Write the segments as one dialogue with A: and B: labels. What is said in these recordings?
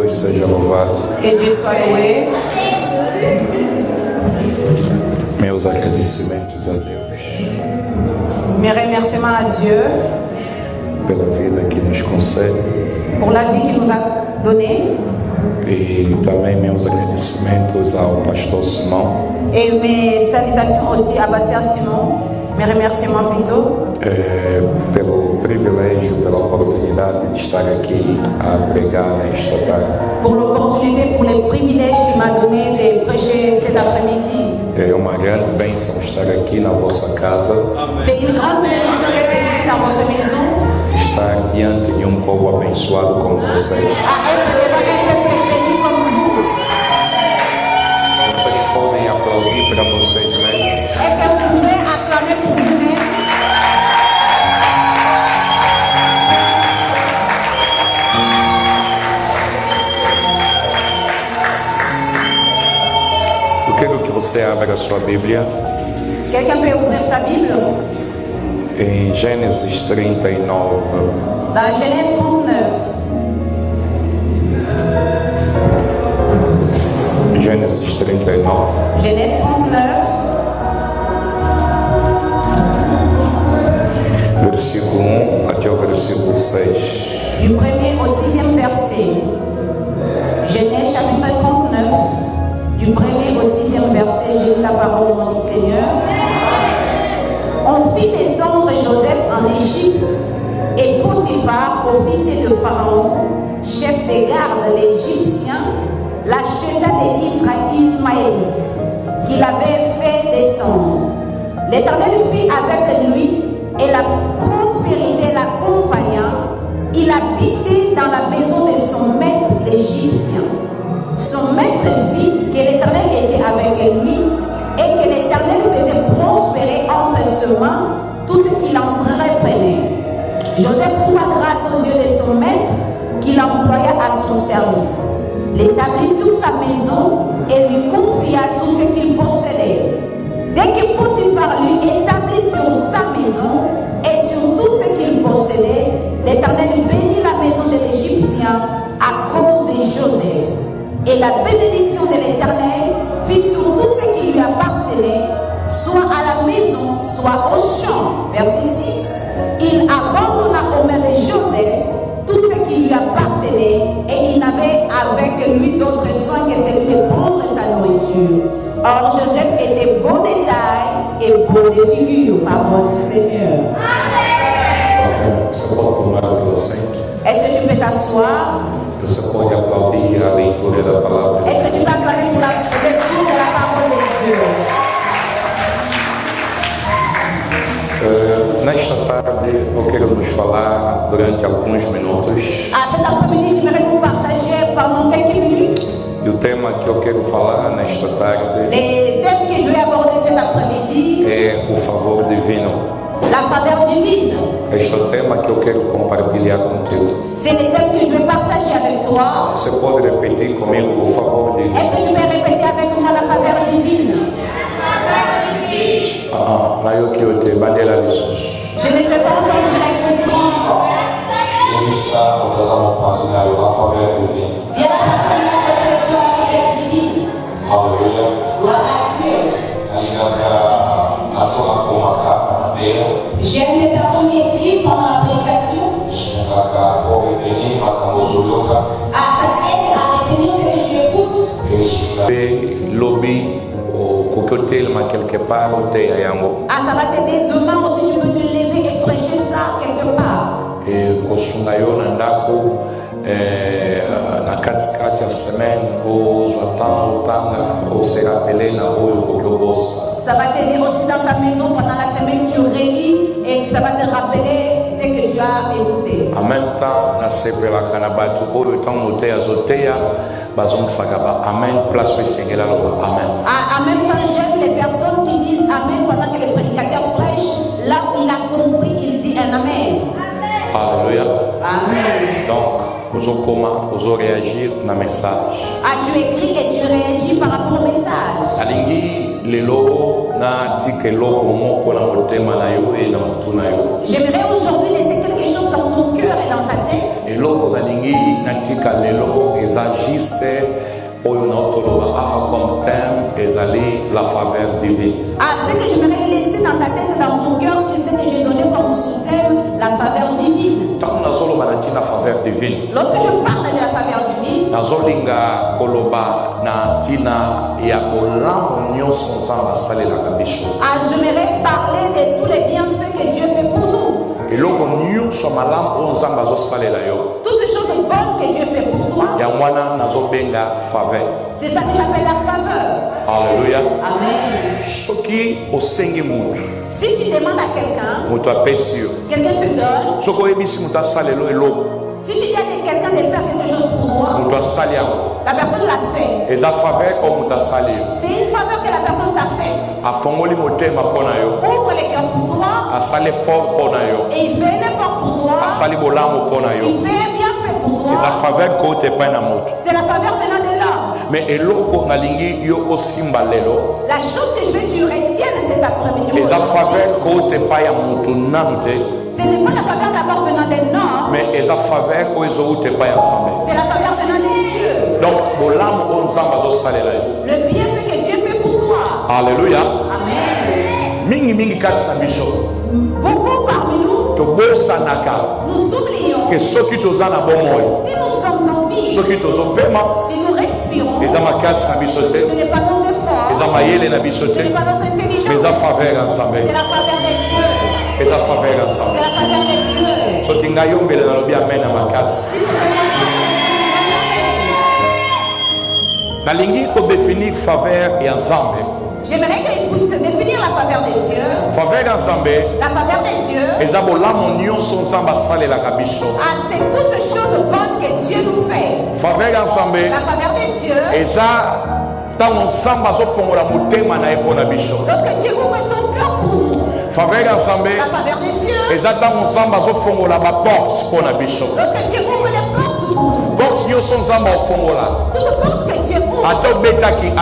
A: Deus seja louvado.
B: Que Dieu soit loué.
A: Meus agradecimentos a Deus
B: Mes remerciements à Dieu
A: pela vida que nos concede
B: pour la vie qu'il nous a donnée.
A: e também meus agradecimentos ao pastor Simão
B: Et mes salutations aussi à Bastien Simon. Mes remerciements plutôt.
A: pelo privilégio, pela oportunidade de estar aqui a pregar nesta tarde.
B: Pour l'opportunité, pour les privilèges qu'il m'a donné de prêcher cet après-midi.
A: É uma grande bênção estar aqui na vossa casa,
B: C'est une grande bénédiction d'être ici dans votre maison.
A: estar diante de um povo abençoado como vocês.
B: À être devant un peuple béni comme vous.
A: Vocês podem aplaudir para vocês mesmos.
B: Est-ce que vous pouvez acclamer pour vous-même?
A: Eu quero que você abra a sua Bíblia
B: Quelqu'un peut ouvrir sa Bible?
A: em Gênesis 39.
B: Dans Genèse 39.
A: Gênesis 39.
B: Genèse 39.
A: Versículo 1 até o versículo 6.
B: Du 1er au 6e verset. Genèse chapitre 39, du 1er au 6e verset, j'ai lu la parole au nom du Seigneur. On fit descendre Joseph en Égypte, et Potiphar, officier de Pharaon, chef des gardes l'Égyptien, l'acheta des Ismaélites, qu'il avait fait descendre. L'Éternel fit avec lui, et la prospérité l'accompagna. Il habitait dans la maison de son maître l'Égyptien. Son maître vit que l'Éternel était avec lui et que l'Éternel faisait prospérer entre ses mains tout ce qu'il entreprenait. Joseph trouva grâce aux yeux de son maître qu'il employa à son service. L'établit sur sa maison et lui confia tout ce qu'il possédait. Dès que Potiphar lui établit sur sa maison et sur tout ce qu'il possédait, l'Éternel bénit la maison de l'Égyptien à cause de Joseph. Et la bénédiction de l'Éternel fit sur tout ce qui lui appartenait, soit à la maison, soit au champ. Verset 6. Il abandonna aux mains de Joseph tout ce qui lui appartenait et il n'avait avec lui d'autre soin que celui de prendre sa nourriture. Or, Joseph était beau de taille et beau de figure. Parole du Seigneur.
A: Ok, você pode tomar o teu assento.
B: Est-ce que tu peux t'asseoir?
A: Você pode aplaudir a leitura da palavra.
B: Est-ce que tu peux acclamer pour la lecture de la parole de Dieu?
A: Nesta tarde eu quero nos falar durante alguns minutos
B: À cet après-midi, j'aimerais vous partager pendant quelques minutes
A: e o tema que eu quero falar nesta tarde
B: les thèmes que je vais aborder cet après-midi.
A: é o favor divino.
B: La faveur divine.
A: Este é o tema que eu quero compartilhar contigo.
B: C'est les thèmes que je vais partager avec toi.
A: Você pode repetir comigo o favor divino?
B: Est-ce que tu peux répéter avec moi la faveur divine?
A: Na eu que eu te bandeira Jesus.
B: Je ne peux pas entendre, je vais comprendre.
A: Ele está usando compartilhar a favor divino.
B: Dieu a passionné avec toi la faveur divine.
A: Aleluia.
B: Gloire à Dieu.
A: Ainda a tua como
B: J'aime les personnes qui écrivent pendant la prédication.
A: Ça
B: aide à retenir ce que tu écoutes.
A: lobby ou coquetel ma quelque part ou te yango.
B: Ça va t'aider demain aussi, tu peux te lever et prêcher ça quelque part.
A: Et kosunga yo na ndako na katikati ya semaine ou j'attends utanga ou se rappeler na oyo kokobosa.
B: Ça va t'aider aussi dans ta maison pendant la semaine, tu relis et ça va te rappeler ce que tu as écouté.
A: En même temps, na sepelaka na bato oyo ntango moteya azoteya bazongisaka ba amen place oyo esengela loba amen.
B: En même temps, j'aime les personnes qui disent amen pendant que le prédicateur prêche. Là où il a compris, il dit un amen.
A: Alléluia.
B: Amen.
A: Donc, ozokoma ozoréagir na message.
B: Tu écris et tu réagis par rapport au message.
A: Alingi lelo na tika eloko moko na motema na yo e na mutu na yo.
B: J'aimerais aujourd'hui laisser quelque chose dans ton cœur et dans ta tête.
A: Eloko nalingi na tika lelo eza ezagiste oyo naotoloba comme thème ezali la faveur divine.
B: Ce que je vais laisser dans ta tête et dans ton cœur, c'est ce que j'ai donné comme sous-thème, la faveur divine.
A: Tant nazoloba na tina faveur divine.
B: Lorsque je parle de la faveur divine,
A: nazolinga koloba na tina ya bolamu nyonso nzambe asalelaka biso.
B: j'aimerais parler de tous les bienfaits que Dieu fait pour nous.
A: eloko nyonso malamu oyo nzambe azosalela yo.
B: Toutes les choses bonnes que Dieu fait pour toi.
A: yango wana nazobenga faveur.
B: C'est ça que j'appelle la faveur.
A: Alléluia.
B: Amen.
A: soki osengi mutu
B: Si tu demandes à quelqu'un,
A: mutu apesi yo.
B: quelqu'un te donne.
A: soki oyebisi mutu asalela eloko
B: Si tu dis à quelqu'un de faire quelque chose pour moi,
A: mutu asali yango
B: la personne l'a fait.
A: eza faveur oyo mutu asali yo.
B: C'est une faveur que la personne t'a faite.
A: afongoli motema mpo na yo.
B: Ouvre les cœurs pour toi.
A: asali fort mpo na yo.
B: Et il fait un effort pour toi.
A: asali bolamu mpo na yo.
B: Il fait un bienfait pour
A: eza
B: toi.
A: faveur kote epai na moto.
B: C'est la faveur venant de l'homme.
A: mais eloko nalingi yo osimba lelo
B: La chose que je veux que tu retiennes cet après-midi,
A: eza faveur kote epai ya motu nanu te.
B: ce n'est pas la faveur d'abord venant des hommes,
A: mais eza faveur oyo ezowuta epai ya nzambe.
B: c'est la faveur venant de Dieu.
A: donc bolamu oyo nzambe azosalela yo.
B: Le bienfait que Dieu fait pour toi.
A: alleluya.
B: Amen.
A: mingimingi kati na biso
B: Beaucoup parmi nous,
A: tobosanaka
B: nous oublions
A: ke soki toza na bomoi,
B: si nous sommes en vie,
A: soki tozopema,
B: si nous respirons,
A: eza makasi na biso te,
B: ce n'est pas nos efforts,
A: eza mayele na biso
B: ce
A: te,
B: n'est pas notre
A: mais
B: intelligence,
A: eza faveur ya nzambe.
B: c'est la faveur de Dieu.
A: eza faveur ya nzambe.
B: C'est la faveur de Dieu.
A: soki ngai yombele nalobi amen na makasi. nalingi kodefinir faveur ya nzambe.
B: J'aimerais qu'il puisse définir la faveur de Dieu.
A: faveur ya nzambe
B: La faveur de Dieu,
A: eza bolamu nyonso nzambe asalelaka biso.
B: c'est toutes les choses bonnes que Dieu nous fait.
A: faveur ya nzambe
B: La faveur de Dieu,
A: eza ntango nzambe azofongola motema na ye mpo na biso.
B: lorsque Dieu ouvre son cœur pour nous.
A: faveur ya nzambe
B: La faveur de Dieu,
A: eza ntango nzambe azofongola baporte mpo na biso.
B: lorsque Dieu ouvre les portes pour nous.
A: porte nyonso nzambe aofongola
B: Toute porte que Dieu ouvre,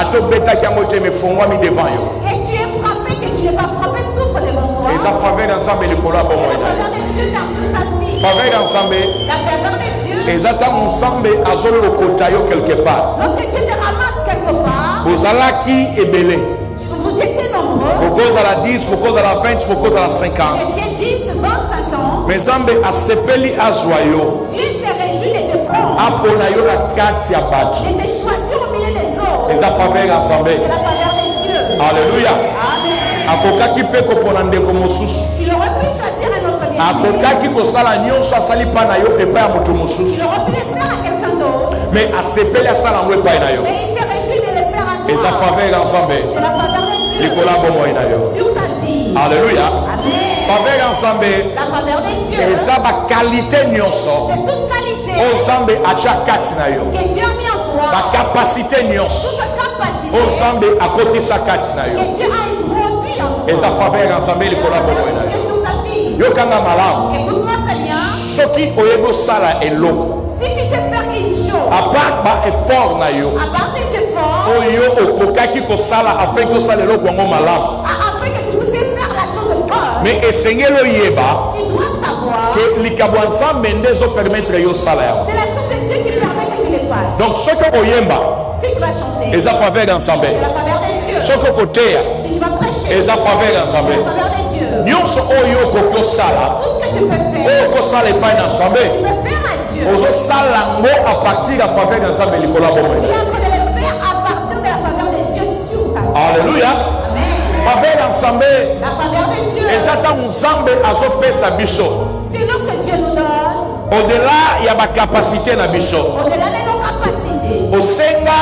A: atobetaki yango te mefongwami devant yo.
B: et tu es frappé, que tu n'es pas frappé, souffre devant toi.
A: eza faveur ya nzambe likolo ya
B: C'est
A: bomoi
B: la
A: na
B: faveur
A: yo.
B: de Dieu dans toute ta vie.
A: faveur ya nzambe
B: La faveur de Dieu,
A: eza ntango nzambe azolokota yo quelque part.
B: lorsque Dieu te ramasse quelque part,
A: bozalaki ebele,
B: vous étiez nombreux,
A: bokozala 10, bokozala 20, bokozala 50,
B: et j'ai 10, 25 ans,
A: me nzambe asepeli azwa yo
B: Dieu s'est réjoui de te prendre,
A: apona yo na kati ya bato.
B: de te choisir au milieu des autres.
A: eza faveur ya nzambe.
B: C'est la faveur de Dieu.
A: alleluya.
B: Amen.
A: akokaki mpe kopona ndeko mosusu,
B: Il aurait pu choisir un autre bien.
A: akokaki kosala nyonso asali mpa na yo epai ya moto
B: Il
A: mosusu,
B: aurait pu le faire à quelqu'un d'autre,
A: me asepeli asala yango epai na yo.
B: mais il s'est réjoui de le faire à
A: eza
B: toi.
A: faveur ya nzambe
B: C'est la faveur de Dieu.
A: likolo ya bomoi na yo.
B: Sur ta vie.
A: alleluya.
B: Amen.
A: faveur ya nzambe
B: La faveur de Dieu,
A: eza bakalite nyonso
B: c'est toute qualité
A: oyo nzambe atya kati na yo,
B: que Dieu a mis en toi,
A: bakapasite nyonso
B: toute capacité
A: oyo nzambe akotisa kati na yo.
B: que Dieu a introduit en toi.
A: eza faveur ya nzambe likolo ya bomoi na yo.
B: Sur ta vie.
A: yokanga malamu,
B: Écoute-moi très bien.
A: soki oyebi osala eloko
B: Si tu sais faire une chose,
A: apart baeffort na yo
B: à part tes efforts,
A: oyo okokaki kosala afin kosala eloko yango malamu,
B: afin que tu puisses faire la chose bonne,
A: me esengeli oyeba
B: tu dois savoir
A: ke likambo ya nzambe nde ezopermetre yo osala yango.
B: c'est la chose de Dieu qui permet que tu le fasses.
A: donc soki oyemba
B: Si tu vas chanter,
A: eza faveur ya nzambe,
B: c'est la faveur de Dieu.
A: soki okoteya
B: Si tu vas prêcher,
A: eza faveur ya
B: c'est
A: nzambe.
B: la faveur de Dieu.
A: nyonso oyo okoki osala
B: Tout ce que tu peux faire,
A: oyo okosala epai na nzambe
B: tu peux faire à Dieu.
A: ozosala yango a partir ya faveur ya nzambe likolo ya bomoi.
B: Tu es en train de le faire à partir de la faveur de Dieu sur ta vie.
A: alleluya.
B: Amen.
A: faveur ya nzambe
B: La faveur de Dieu,
A: eza ntango nzambe azopesa biso
B: c'est lorsque Dieu nous donne,
A: au-delà ya bakapasite na biso,
B: au-delà de nos capacités,
A: osenga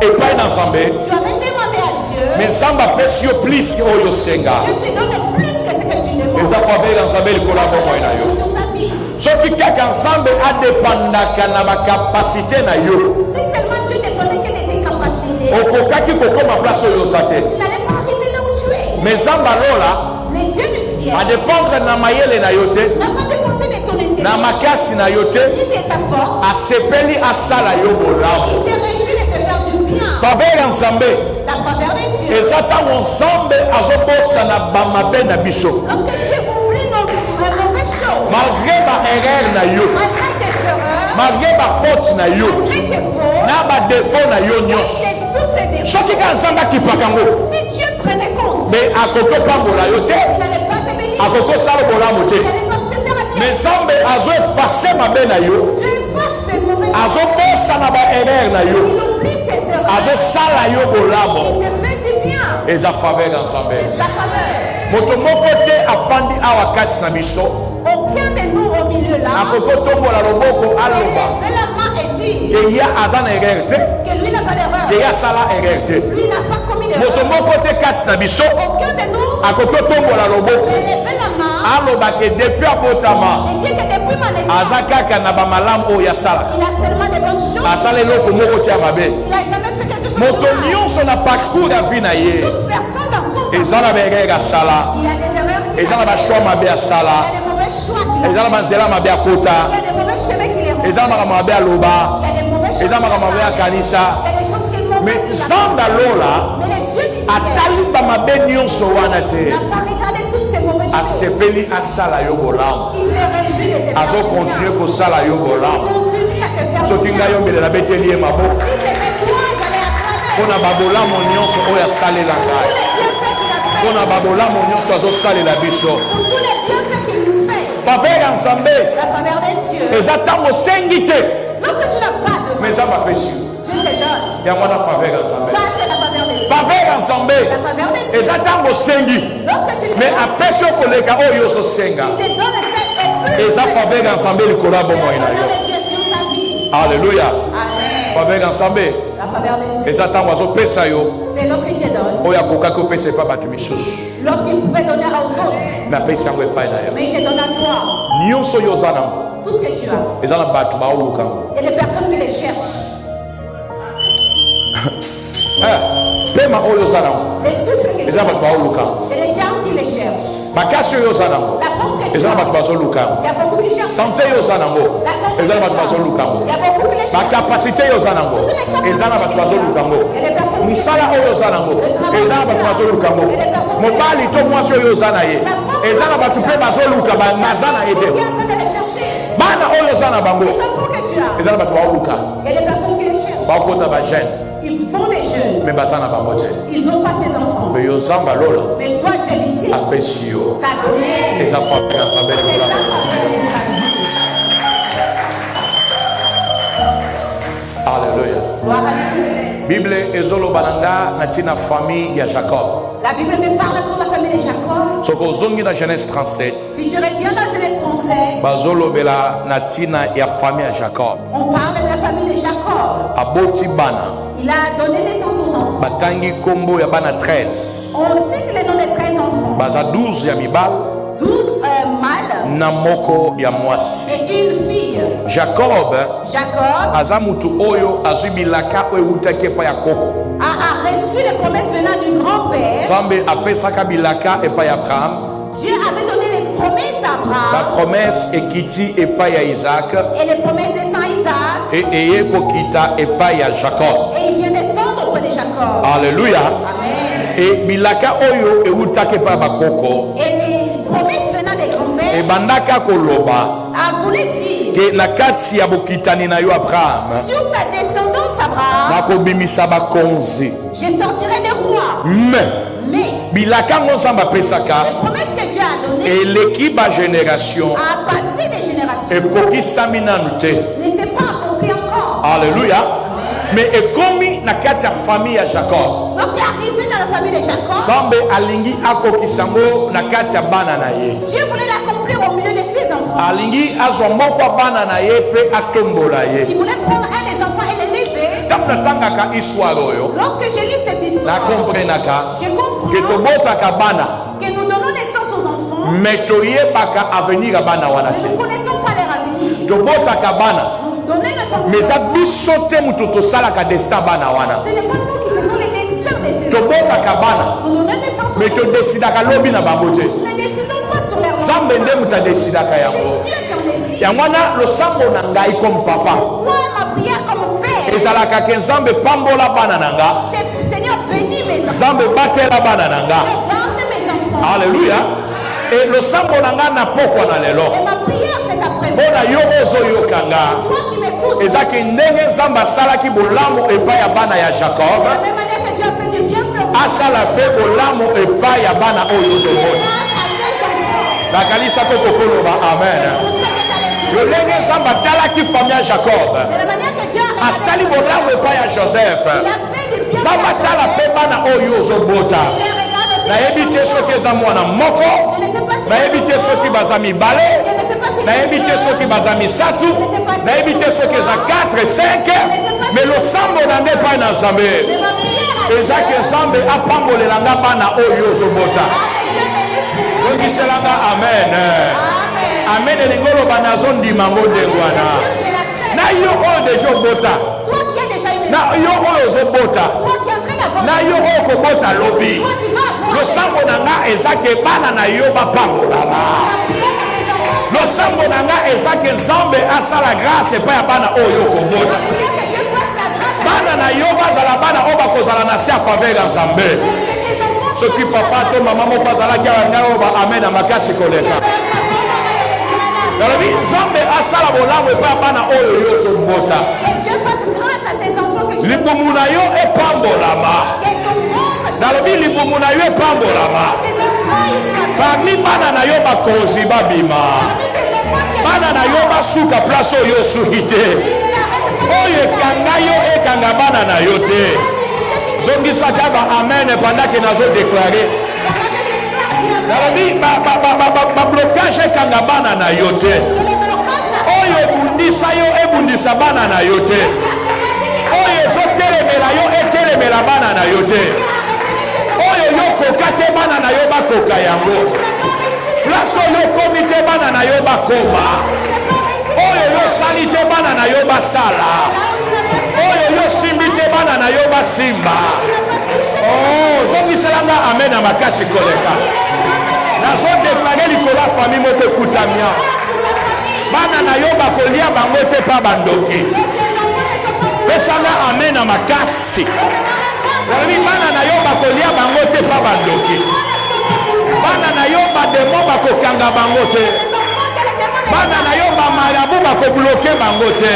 A: epai na nzambe,
B: tu vas même demander à Dieu,
A: me nzambe apesi yo plus oyo osenga.
B: Dieu te donne plus que ce que tu demandes.
A: eza faveur ya nzambe likolo ya bomoi na yo.
B: Sur ta vie.
A: soki kaka nzambe adepandaka na bakapasite na yo,
B: Si seulement Dieu te donnait que tes capacités,
A: okokaki kokoma place oyo oza te.
B: tu n'allais pas arriver là où tu es.
A: me nzambe alola
B: Les dieux du ciel
A: adependre na mayele na yo te,
B: n'a pas dépensé de ton
A: na
B: intérêt,
A: makasi na yo te,
B: ni de ta force.
A: asepeli asala yo bolamu.
B: Il s'est réjoui de te faire du bien.
A: faveur ya nzambe
B: La faveur de Dieu.
A: eza ntango nzambe azobosana bamabe na biso,
B: Lorsque Dieu oublie nos mauvaises choses,
A: malgré baerreur na yo,
B: malgré tes erreurs,
A: malgré bafaute na yo,
B: malgré tes fautes,
A: na ba défaut na yo nyos
B: Et tous tes défauts.
A: soki ka nzamba kipakango
B: Si Dieu prenait compte,
A: mais akoko pambola yo te
B: il n'allait pas te bénir.
A: akoko sala bolamu te
B: Il n'allait pas te faire la
A: mais
B: pierre.
A: nzambe azo efase mabe na yo
B: Dieu efface tes mauvaises choses.
A: azobosana ba erreur na yo
B: Il oublie tes erreurs.
A: azosala yo bolamu
B: Il te fait du bien.
A: eza faveur ya nzambe
B: C'est sa faveur.
A: moto moko te afandi awa kati na biso
B: Aucun de nous au milieu là,
A: akoko tombola loboko aloba
B: lève la main et dit
A: eya aza na erreur te
B: que lui n'a pas d'erreur.
A: eya asala erreur te
B: Lui n'a pas commis
A: moto
B: d'erreur.
A: moko te kati na biso
B: Aucun de nous
A: akoki tombola loboko
B: lève la main
A: aloba ke depuis abotama
B: et dit que depuis ma naissance,
A: aza kaka na bamalamu oyo asalaka
B: il a seulement des bonnes choses.
A: asala eloko moko te ya mabe
B: Il n'a jamais fait quelque chose de
A: moto
B: mal.
A: nyonso na parcours ya vi na ye
B: Toute personne dans son temps,
A: eza na baerreur asala
B: il y a des erreurs qu'il
A: eza
B: a
A: na
B: fait.
A: bashwa mabe asala
B: Il y a des mauvais choix qu'il a
A: eza na
B: fait.
A: banzela mabe akota
B: Il y a des mauvais chemins qu'il est
A: eza na makambo mabe aloba
B: Il y a des mauvais choses
A: eza na makambo mabe
B: qu'il a fait.
A: akanisa
B: Il y a des choses qu'il est
A: mais
B: mauvais qu'il a fait.
A: nzambe alola
B: Mais les dieux du ciel
A: atali bamabe nyonso wana te
B: n'a pas regardé toutes ces mauvaises choses.
A: asepeli asala yo bolamu
B: Il s'est réjoui de tes
A: azokontinue kosala yo bolamu
B: Continue à te faire
A: soki
B: du
A: ngai
B: bien.
A: yo mbele nabeteli ye maboko
B: Si c'était toi, j'allais à travers
A: mpo na babolamu nyonso oyo asalela ngai
B: tous les bienfaits qu'il a fait.
A: mpo na babolamu nyonso azosalela biso
B: Pour tous les bienfaits qu'il nous fait.
A: faveur ya nzambe
B: La faveur des cieux.
A: eza ntango osengi te
B: Lorsque tu n'as pas de
A: me nzambe apesi yo
B: Dieu te donne.
A: yango wana faveur ya nzambe
B: Ça, c'est la faveur des cieux.
A: faveur ya nzambe
B: La faveur des cieux.
A: eza ntango osengi
B: Lorsque tu
A: me
B: n'as pas,
A: apesi yo koleka oyo ozosenga
B: il te donne cette et plus.
A: eza faveur ya nzambe likolo ya
B: C'est la
A: bomoi na
B: faveur
A: yo
B: des cieux sur ta vie.
A: alleluya
B: Amen.
A: faveur ya nzambe
B: La faveur des cieux.
A: eza ntango azopesa yo
B: C'est lorsqu'il te donne.
A: oyo akokaki opesa epai bato misusu
B: Lorsqu'il pouvait donner aux autres.
A: me apesi yango epai na yo
B: Mais il te donne à toi.
A: nyonso oyo oza nango
B: Tout ce que tu as.
A: eza na bato baoluka ngo
B: Il y a des personnes qui les cherchent.
A: pema oyo oza nango
B: Les souffles qui les
A: eza na bato baoluka ngo
B: Il y a des gens qui les cherchent.
A: makasi oyo oza nango
B: La force que tu
A: eza na bato
B: as.
A: bazoluka ngo
B: Il y a beaucoup qui cherchent.
A: sante oyo oza nango
B: La santé
A: eza na
B: des
A: bato
B: gens.
A: bazoluka ngo
B: Il y a beaucoup qui les cherchent.
A: bakapasite oyo oza nango eza na bato bazoluka ngo
B: Il y a des personnes qui les
A: mosala
B: cherchent.
A: oyo oza nango eza na bato bazoluka ngo mobali to mwasi oyo oza na ye eza na bato mpe bazoluka baza na ye te
B: Qui est en train de les chercher.
A: bana oyo oza na bango
B: Les enfants que tu as.
A: eza na bato baoluka
B: Il y a des personnes qui les cherchent.
A: bakota bagene
B: Ils font des jeunes.
A: me baza na bango te
B: Ils n'ont pas ces enfants.
A: me yo nzambe alola
B: Mais toi, tu es ici.
A: apesi yo
B: T'as donné.
A: eza faveur ya nzambe
B: C'est
A: likolo
B: ça
A: ya
B: la faveur de ta vie.
A: alleluya
B: Gloire à Dieu.
A: bible ezoloba na nga na ntina famille ya jacob
B: La Bible me parle sur la famille de Jacob.
A: soki ozongi na genèse 37
B: Si tu reviens dans Genèse 37,
A: bazolobela na ntina ya famille ya jacob
B: on parle de la famille de Jacob.
A: aboti bana
B: Il a donné naissance aux enfants.
A: batangi nkombo ya bana 13
B: On cite les noms des 13 enfants.
A: baza 12 ya mibali
B: 12 mâles
A: na moko ya mwasi
B: et une fille.
A: jacob
B: Jacob
A: aza mutu oyo azwi bilaka oyo ewutaki epai ya koko
B: a reçu les promesses venant du grand-père.
A: nzambe apesaka bilaka epai ya abraham
B: Dieu avait donné les promesses à Abraham
A: bapromese ekiti epai ya isaac
B: et les promesses descendent à Isaac.
A: eye kokita epai ya jacob
B: Et il vient descendre auprès de Jacob.
A: alleluya
B: Amen.
A: e bilaka oyo ewutaki epai ya bakoko
B: Et les promesses venant des grands-pères
A: ebandaka koloba
B: a voulu dire
A: ke na kati ya bokitani na yo abraham
B: sur ta descendance, Abraham,
A: nakobimisa bakonzi
B: je sortirai des rois. Mais
A: bilaka ngo nzambe apesaka
B: les promesses que Dieu a données
A: eleki bagénération
B: a passé des générations.
A: ekokisami nanu te
B: Ne s'est pas accompli encore.
A: alleluya me ekomi na kati ya famille ya jacob
B: Lorsqu'il est arrivé dans la famille de Jacob,
A: nzambe alingi akokisa ngo na kati ya bana na ye
B: Dieu voulait l'accomplir au milieu de ses enfants.
A: alingi azwa moko ya bana na ye mpe atombola ye
B: Il voulait prendre un des enfants et l'élever.
A: ntango natangaka histoire oyo
B: Lorsque je lis cette histoire,
A: nakomprenaka
B: je
A: ke
B: comprends
A: tobotaka bana
B: que nous donnons naissance aux enfants,
A: me toyebaka avenir ya bana wana
B: mais
A: te
B: nous ne connaissons pas leur avenir.
A: tobotaka bana
B: Nous donnons naissance
A: me
B: aux
A: eza
B: enfants.
A: biso te moto tosalaka destin bana wana
B: Ce n'est pas nous qui faisons les destins de ces enfants.
A: tobotaka bana
B: Nous donnons naissance aux
A: me
B: enfants.
A: todesidaka lobi na bango te
B: Nous ne décidons pas sur leur
A: nzambe nde moto adesidaka yango
B: C'est Dieu qui en décide.
A: yango wana losambo na ngai comme papa
B: Moi, ma prière comme père,
A: ezalaka ke nzambe pambola bana na nga
B: c'est Seigneur, bénis mes enfants.
A: nzambe batela bana na nga
B: Garde mes enfants.
A: alleluya e losambo na nga na pokwa na lelo
B: Et ma prière cet après-midi,
A: mpo na yo ozoyoka nga
B: toi qui m'écoutes
A: ezaki ndenge nzambe asalaki bolamu epai ya bana ya Jacob asala mpe bolamu epai ya bana oyo ozomona nakanisa mpe kokoloba amen ndenge nzambe atalaki fami ya Jacob asali bolamu epai ya Joseph nzambe atala mpe bana oyo ozobota nayebi te soki eza mwana moko nayebi te soki baza mibale nayebi te soki baza misatu nayebi te soki eza 4 5 me losambo na nde epai na nzambe ezaki nzambe apambolelanga bana oyo ozobota zongiselanga amen amen elingi oloba nazondima ngo ndenge wana na yo oyo deja obota na yo oyo ozobota na yo oyo kobota lobi losambo na nga ezaki bana na yo bapambolama losambo na nga ezaki nzambe asala grâce epai ya bana oyo okobota bana na yo bazala bana oyo bakozala na se ya faveur ya nzambe soki papa to mama moko azalaki awa ngai oyo ba amen na makasi koleka nalobi nzambe asala bolamu epai ya bana oyo yo ozobota libumu na yo epambolama nalobi libumu na yo epambolama parmi bana na yo bakonzi babima bana na yo basuka place oyo osuki te oyo ekanga yo ekanga bana na yo te zongisaka ba amen pendant nazodeklare nalobi bablokage ekanga bana na yo te oyo ebundisa yo ebundisa bana na yo te oyo ezotelemela yo etelemela bana na yo te oyo yokoka te bana na yo bakoka yango place oyo okomi te bana na yo bakoma oyo yosali te bana na yo basala oyo yosimbi te bana na yo basimba zongiselanga amen na makasi koleka nazodeklare likolo ya fami moko ekutamia bana na yo bakolia bango te pa bandoki pesanga amen na makasi nalobi bana na yo bakolia bango te pa bandoki bana na yo bademo bakokanga bango te bana na yo bamarabu bakobloke bango te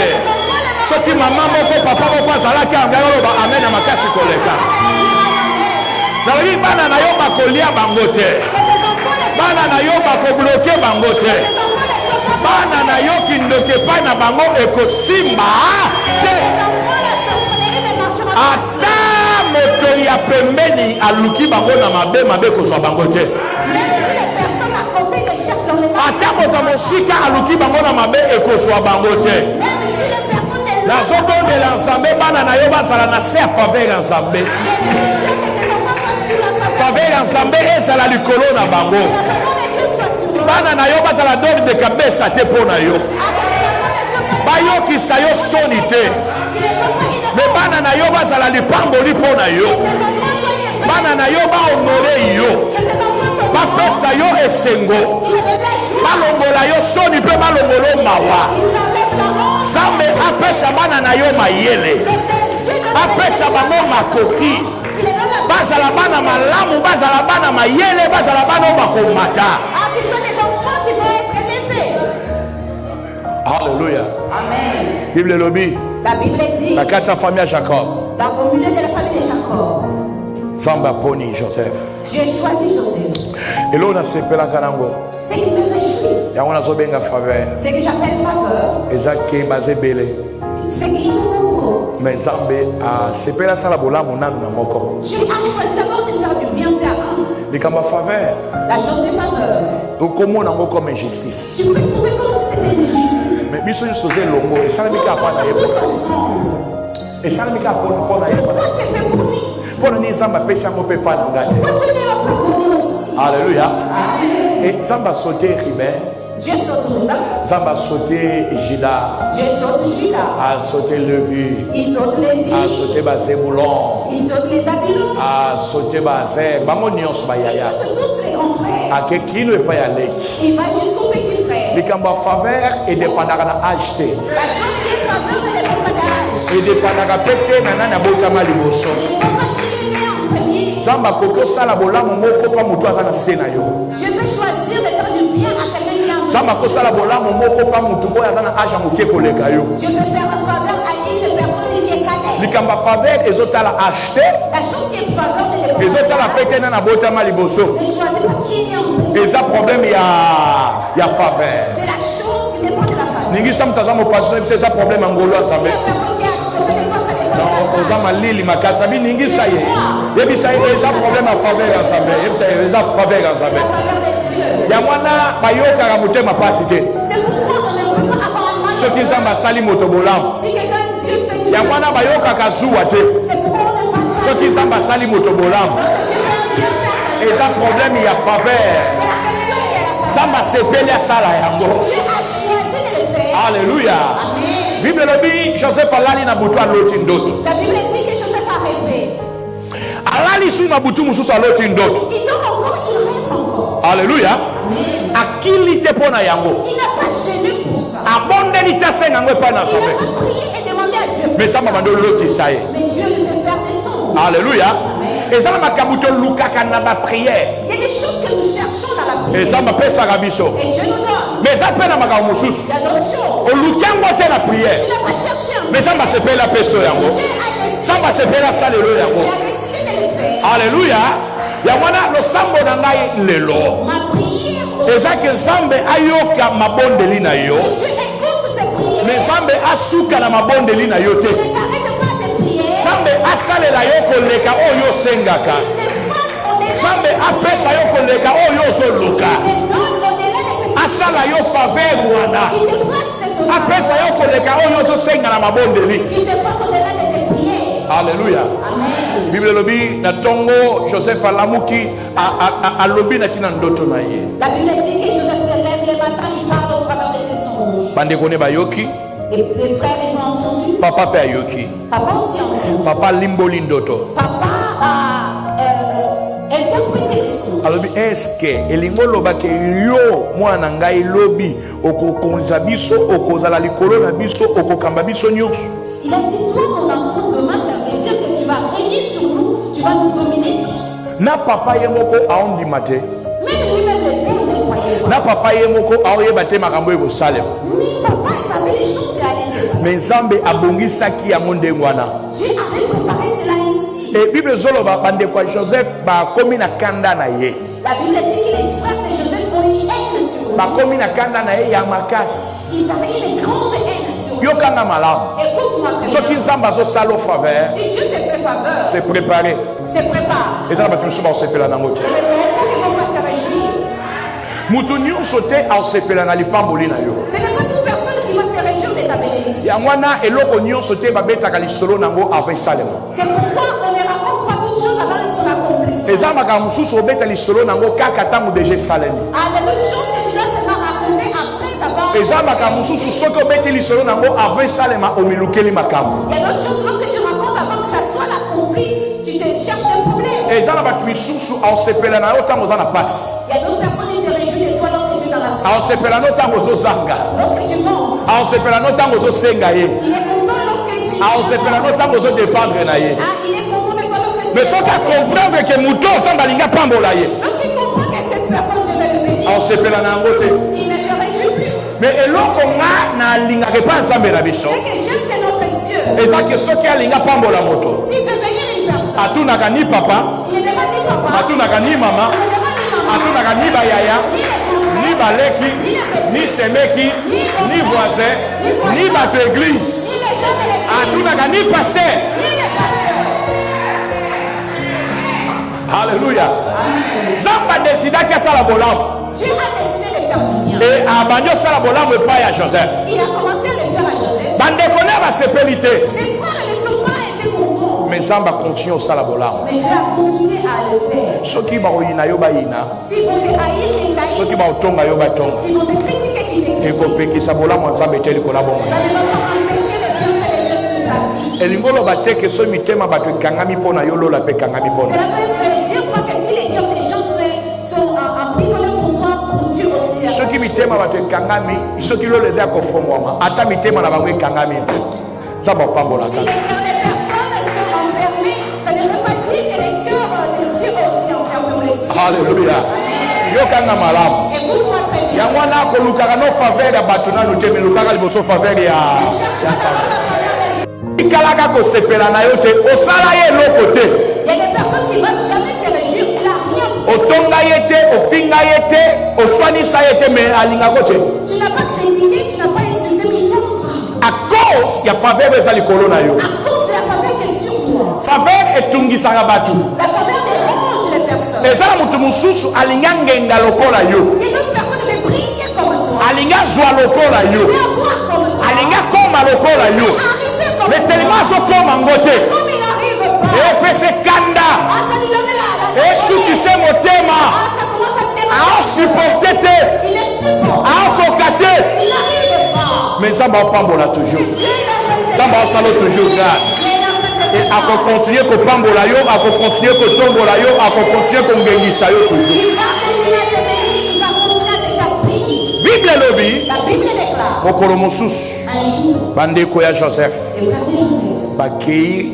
A: soki mama moko papa moko azalaki angai oloba amen na makasi koleka nalobi bana na yo bakolia bango te bana na yo bakobloke bango te bana na yo kindoki epai na bango ekosimba te ata moto ya pembeni aluki bango na mabe mabe kozwa bango te ata moto ya mosika aluki bango na mabe ekozwa bango te nazobondela nzambe bana na yo bazala na se ya faveur ya nzambe faveur ya nzambe ezala likolo na bango bana na yo bazala dor de kabesa te mpo na yo bayokisa yo soni te me bana na yo bazala lipamboli mpo na yo bana na yo bahonore yo bapesa yo esengo balongola yo soni mpe balongolo mawa nzambe apesa bana na yo mayele apesa bango makoki bazala bana malamu bazala bana mayele bazala bana oyo bakomata Alléluia.
B: Amen.
A: Bible lobi.
B: La Bible dit.
A: La kati ya famille ya Jacob.
B: Dans le milieu de la famille de Jacob.
A: Nzambe aponi Joseph.
B: J'ai choisi Joseph.
A: Elo nasepelaka nango.
B: Ce qui me réjouit.
A: Yango nazobenga faveur.
B: Ce que j'appelle faveur.
A: Ezaki bazebele.
B: C'est qu'ils sont nombreux.
A: Mais Nzambe asepela sala bolamu nanu na moko.
B: Dieu a choisi d'abord de faire du bien faire un.
A: Likamba faveur.
B: La chose de faveur.
A: Okomona nango comme injustice.
B: Tu peux trouver comme si c'était une injustice.
A: Mais biso nyonso oza elongo esalami kaka mpo na ye esalami kaka mpo na ye mpo na nini nzambe apesi yango mpe mpa na ngai alleluya nzambe asote riben nzambe asote jida asote levi asote bazebulon asote bazer bango nyonso bayaya akekino epai ya leki likambo ya faveur edepandaka na age te edepandaka mpe te na nani abotama liboso nzambe akoki osala bolamu moko mpa moto aza na se na yo Zamba kosala bolamu moko pa mutu boya zana aja moke koleka yo.
B: Dieu peut faire un faveur à une personne qui est cadette.
A: Likamba faveur ezotala acheter.
B: La chose qui est faveur de
A: Ezotala peke na botama liboso.
B: ne choisit pas qui est en
A: Eza problème ya faveur.
B: C'est la chose qui dépend de la faveur.
A: Ningi sam tazamo passer c'est ça problème angolo
B: Si
A: sabe.
B: la personne qui a trouvé des choses, ça dépend de la
A: Oza
B: faveur.
A: malili makasabi ningi saye. Yebi saye eza problème ya faveur ya sabe. Yebi saye eza faveur ya sabe.
B: La faveur de Dieu.
A: Ya mwana bayoka ga mutema pasi te.
B: C'est pourquoi on ne peut pas avoir un mal.
A: Soki zamba sali moto bolamu.
B: Si quelqu'un Dieu fait du
A: Ya
B: bien,
A: mwana bayoka kazuwa te.
B: c'est pourquoi on ne peut pas changer.
A: Soki zamba sali moto bolamu.
B: Parce que Dieu veut bien faire.
A: Eza problème ya faveur.
B: C'est la personne qui a la faveur.
A: Zamba sepeli asala yango.
B: Dieu a choisi de le faire.
A: Alléluia.
B: Amen.
A: Bible lobi Joseph alali na butu aloti ndoto.
B: La Bible dit que Joseph a rêvé.
A: Alali su na butu mususu aloti ndoto.
B: Il dort encore, il rêve encore.
A: Alléluia.
B: Amen.
A: Akili te pona yango.
B: Il n'a pas gêné pour ça.
A: Abondeli te senga ngwe pa na
B: Il
A: sabe.
B: n'a pas prié et demandé à Dieu.
A: Mais ça m'a donné l'autre saye.
B: Mais Dieu lui fait faire descendre.
A: Alléluia. Et ça m'a kabuto lukaka na ba prière.
B: Il y a des choses que nous cherchons dans la prière.
A: Et ça m'a pesa rabiso.
B: Et Dieu nous donne.
A: Mais ça peine maka mususu.
B: Il y a d'autres choses.
A: O lukango te la prière.
B: Tu n'as pas cherché un peu.
A: Mais ça m'a sepé la peso yango.
B: Dieu a décidé.
A: Ça m'a sepé la salelo
B: Il
A: yango.
B: a décidé de le faire.
A: Alléluia. Ya mwana lo sambo na ngai lelo.
B: Ma prière.
A: Eza ke Nzambe ayoka mabondeli na yo.
B: Dieu écoute tes prières.
A: Mais Nzambe asuka na mabondeli na yo te.
B: Ne s'arrête pas de prier.
A: Nzambe asalela yo koleka oyo osengaka.
B: Il te fasse au-delà.
A: Nzambe apesa yo koleka oyo ozoluka.
B: Il te donne au-delà de tes
A: Asala yo faveur wana.
B: Il te fasse cette
A: Apesa yo koleka oyo ozosenga na mabondeli.
B: Il te fasse au-delà de tes prières.
A: Alléluia.
B: Amen.
A: Bible lobi na tongo Joseph alamuki alobi na tina ndoto na ye.
B: La Bible dit que Joseph se lève le matin, il parle au travers de ses songes.
A: Bandeko ne bayoki,
B: Et les frères, ils ont entendu.
A: papa pe ayoki.
B: Papa aussi a entendu.
A: Papa limboli ndoto.
B: Papa a interprété les songes.
A: Alobi eske elingo loba ke yo mwana ngai lobi okokonza biso okozala likolo na biso okokamba biso nyonso.
B: Il a dit, toi mon enfant, demain ça veut dire que tu vas régner sur nous, tu vas nous dominer tous.
A: Na papa ye moko aondima te.
B: Même lui-même le père ne croyait pas.
A: Na papa ye moko aoyeba te makambo ekosalema.
B: Ni papa, il savait les choses qui allaient se passer.
A: Mais Nzambe abongisaki yango ndenge wana.
B: Dieu avait préparé cela ici.
A: Et Bible zoloba bandeko ya Joseph bakomi na kanda na ye.
B: La Bible dit que les frères de Joseph ont eu haine sur lui.
A: Bakomi na kanda na ye ya makasi.
B: Ils avaient une grande haine sur lui.
A: Yokanga malamu.
B: Écoute-moi très
A: Soki
B: bien.
A: Nzambe azosala faveur,
B: Si Dieu te fait faveur,
A: c'est préparé.
B: se prépare.
A: Eza na bato mosusu baosepela nango te.
B: Et les pauvres ne vont pas se réjouir.
A: Mutu nyonso te aosepela na lipamboli na yo.
B: Ce n'est pas toute personne qui va se réjouir de ta bénédiction.
A: Yango wana eloko nyonso te babetaka lisolo nango avant esalema.
B: C'est pourquoi on ne raconte pas toute chose avant son accomplissement.
A: Eza makambo mosusu obeta lisolo nango kaka ntango deja esalemi.
B: Ah, les autres choses que tu dois seulement raconter après d'abord.
A: Eza makambo mosusu soki obeti lisolo nango avant esalema omilukeli makambo.
B: Il y a d'autres choses lorsque tu racontes avant que ça soit accompli, tu te cherches un problème.
A: Eza na bato misusu aosepela na yo ntango oza na pasi.
B: Il y a d'autres personnes qui se réjouissent de toi lorsque tu es dans la soirée.
A: Aosepela no ntango ozozanga.
B: Lorsque tu montes,
A: Aosepela no ntango ozosenga ye.
B: il est content lorsque tu
A: Aosepela no ntango ozodépendre na ye.
B: Ah, il est content de toi lorsque tu
A: Mais soki akomprendre ke moto ozanga alingi apambola ye,
B: Lorsqu'il comprend que cette personne devait le bénir,
A: aosepela na yango te.
B: il ne se réjouit plus.
A: Mais eloko nga nalingaka epa nzambe na biso
B: C'est que j'aime que notre Dieu,
A: eza ke soki alingi apambola moto
B: s'il veut bénir une personne,
A: atunaka ni papa,
B: il ne demande ni papa,
A: atunaka ni mama,
B: il ne demande ni maman,
A: atunaka ni bayaya,
B: ni les frères,
A: ni baleki, ni semeki, ni voisin, ni bato église,
B: ni les hommes et les filles,
A: atunaka ni pasteur.
B: ni les pasteurs.
A: Alléluia. Nzambe adesidaki asala bolamu
B: Dieu a décidé de faire du bien.
A: e abandi osala bolamu epai ya Joseph.
B: Il a commencé à le faire à Joseph.
A: Bandeko ne basepeli te,
B: Ses frères ne sont pas été contents.
A: mais Nzambe akontinue osala bolamu.
B: Mais Dieu a continué à le faire.
A: Soki bakoyina yo bayina,
B: Si vous me haïssez, il
A: soki
B: haïssent.
A: baotonga yo batonga,
B: Si vous me critiquez, il me critique.
A: ekopekisa bolamu ya Nzambe te likolo ya bomoi.
B: Ça ne va pas empêcher les bienfaits de Dieu sur ta vie.
A: elingi oloba te ke so mitema bato ekangami mpo na yo lola mpe ekangami mpo na
B: Cela veut dire quoi que si les cœurs des gens sont emprisonnés pour toi, pour Dieu aussi.
A: soki mitema bato ekangami soki lola eza ya kofongwama ata mitema na bango ekangami Nzambe apambolaka.
B: Si les cœurs des personnes sont enfermés, ça ne veut pas dire que les cœurs de Dieu aussi enfermés.
A: Alléluia. Yokanga malamu.
B: Écoute-moi très bien.
A: Yangwana ko lukaka no faveur ya batuna no teme lukaka liboso faveur ya. Ikalaka ko sepela na yote osala ye lokote.
B: Il y a des personnes qui veulent jamais se réjouir, il a rien fait.
A: Otonga yete, ofinga yete, oswanisa yete mais alinga kote.
B: Tu n'as pas critiqué, tu n'as pas insulté, mais il t'aime pas.
A: À cause ya faveur ezali kolona yo.
B: À cause de la faveur qui est sur toi.
A: Faveur etungisaka batu.
B: La faveur dérange les personnes.
A: Ezala mutu mususu alinga ngenga lokola yo.
B: Il y a d'autres personnes qui veulent briller comme toi.
A: Alinga zwa lokola yo.
B: Qui veulent avoir comme toi.
A: Alinga koma lokola yo.
B: Arriver comme
A: Mais
B: toi.
A: tellement azokoma ngote.
B: Comme il n'arrive pas.
A: Epese kanda.
B: Ah, ça lui donne la
A: Esukise motema.
B: Ah, ça commence à te
A: Aosupporte te.
B: Il est supportable.
A: Aokoka te.
B: Il n'arrive pas.
A: Mais ça va pambola toujours.
B: Dieu l'a fait.
A: Ça va salo toujours grâce. Et à continuer ko pambola yo, à continuer ko tombola yo, à continuer ko ngengisa yo toujours.
B: Il va continuer à te bénir. Il va continuer à te faire payer.
A: Bible lobi.
B: La Bible déclare.
A: Mokolo mosusu.
B: Un jour,
A: Bandeko ya Joseph.
B: les frères de Joseph,
A: Bakei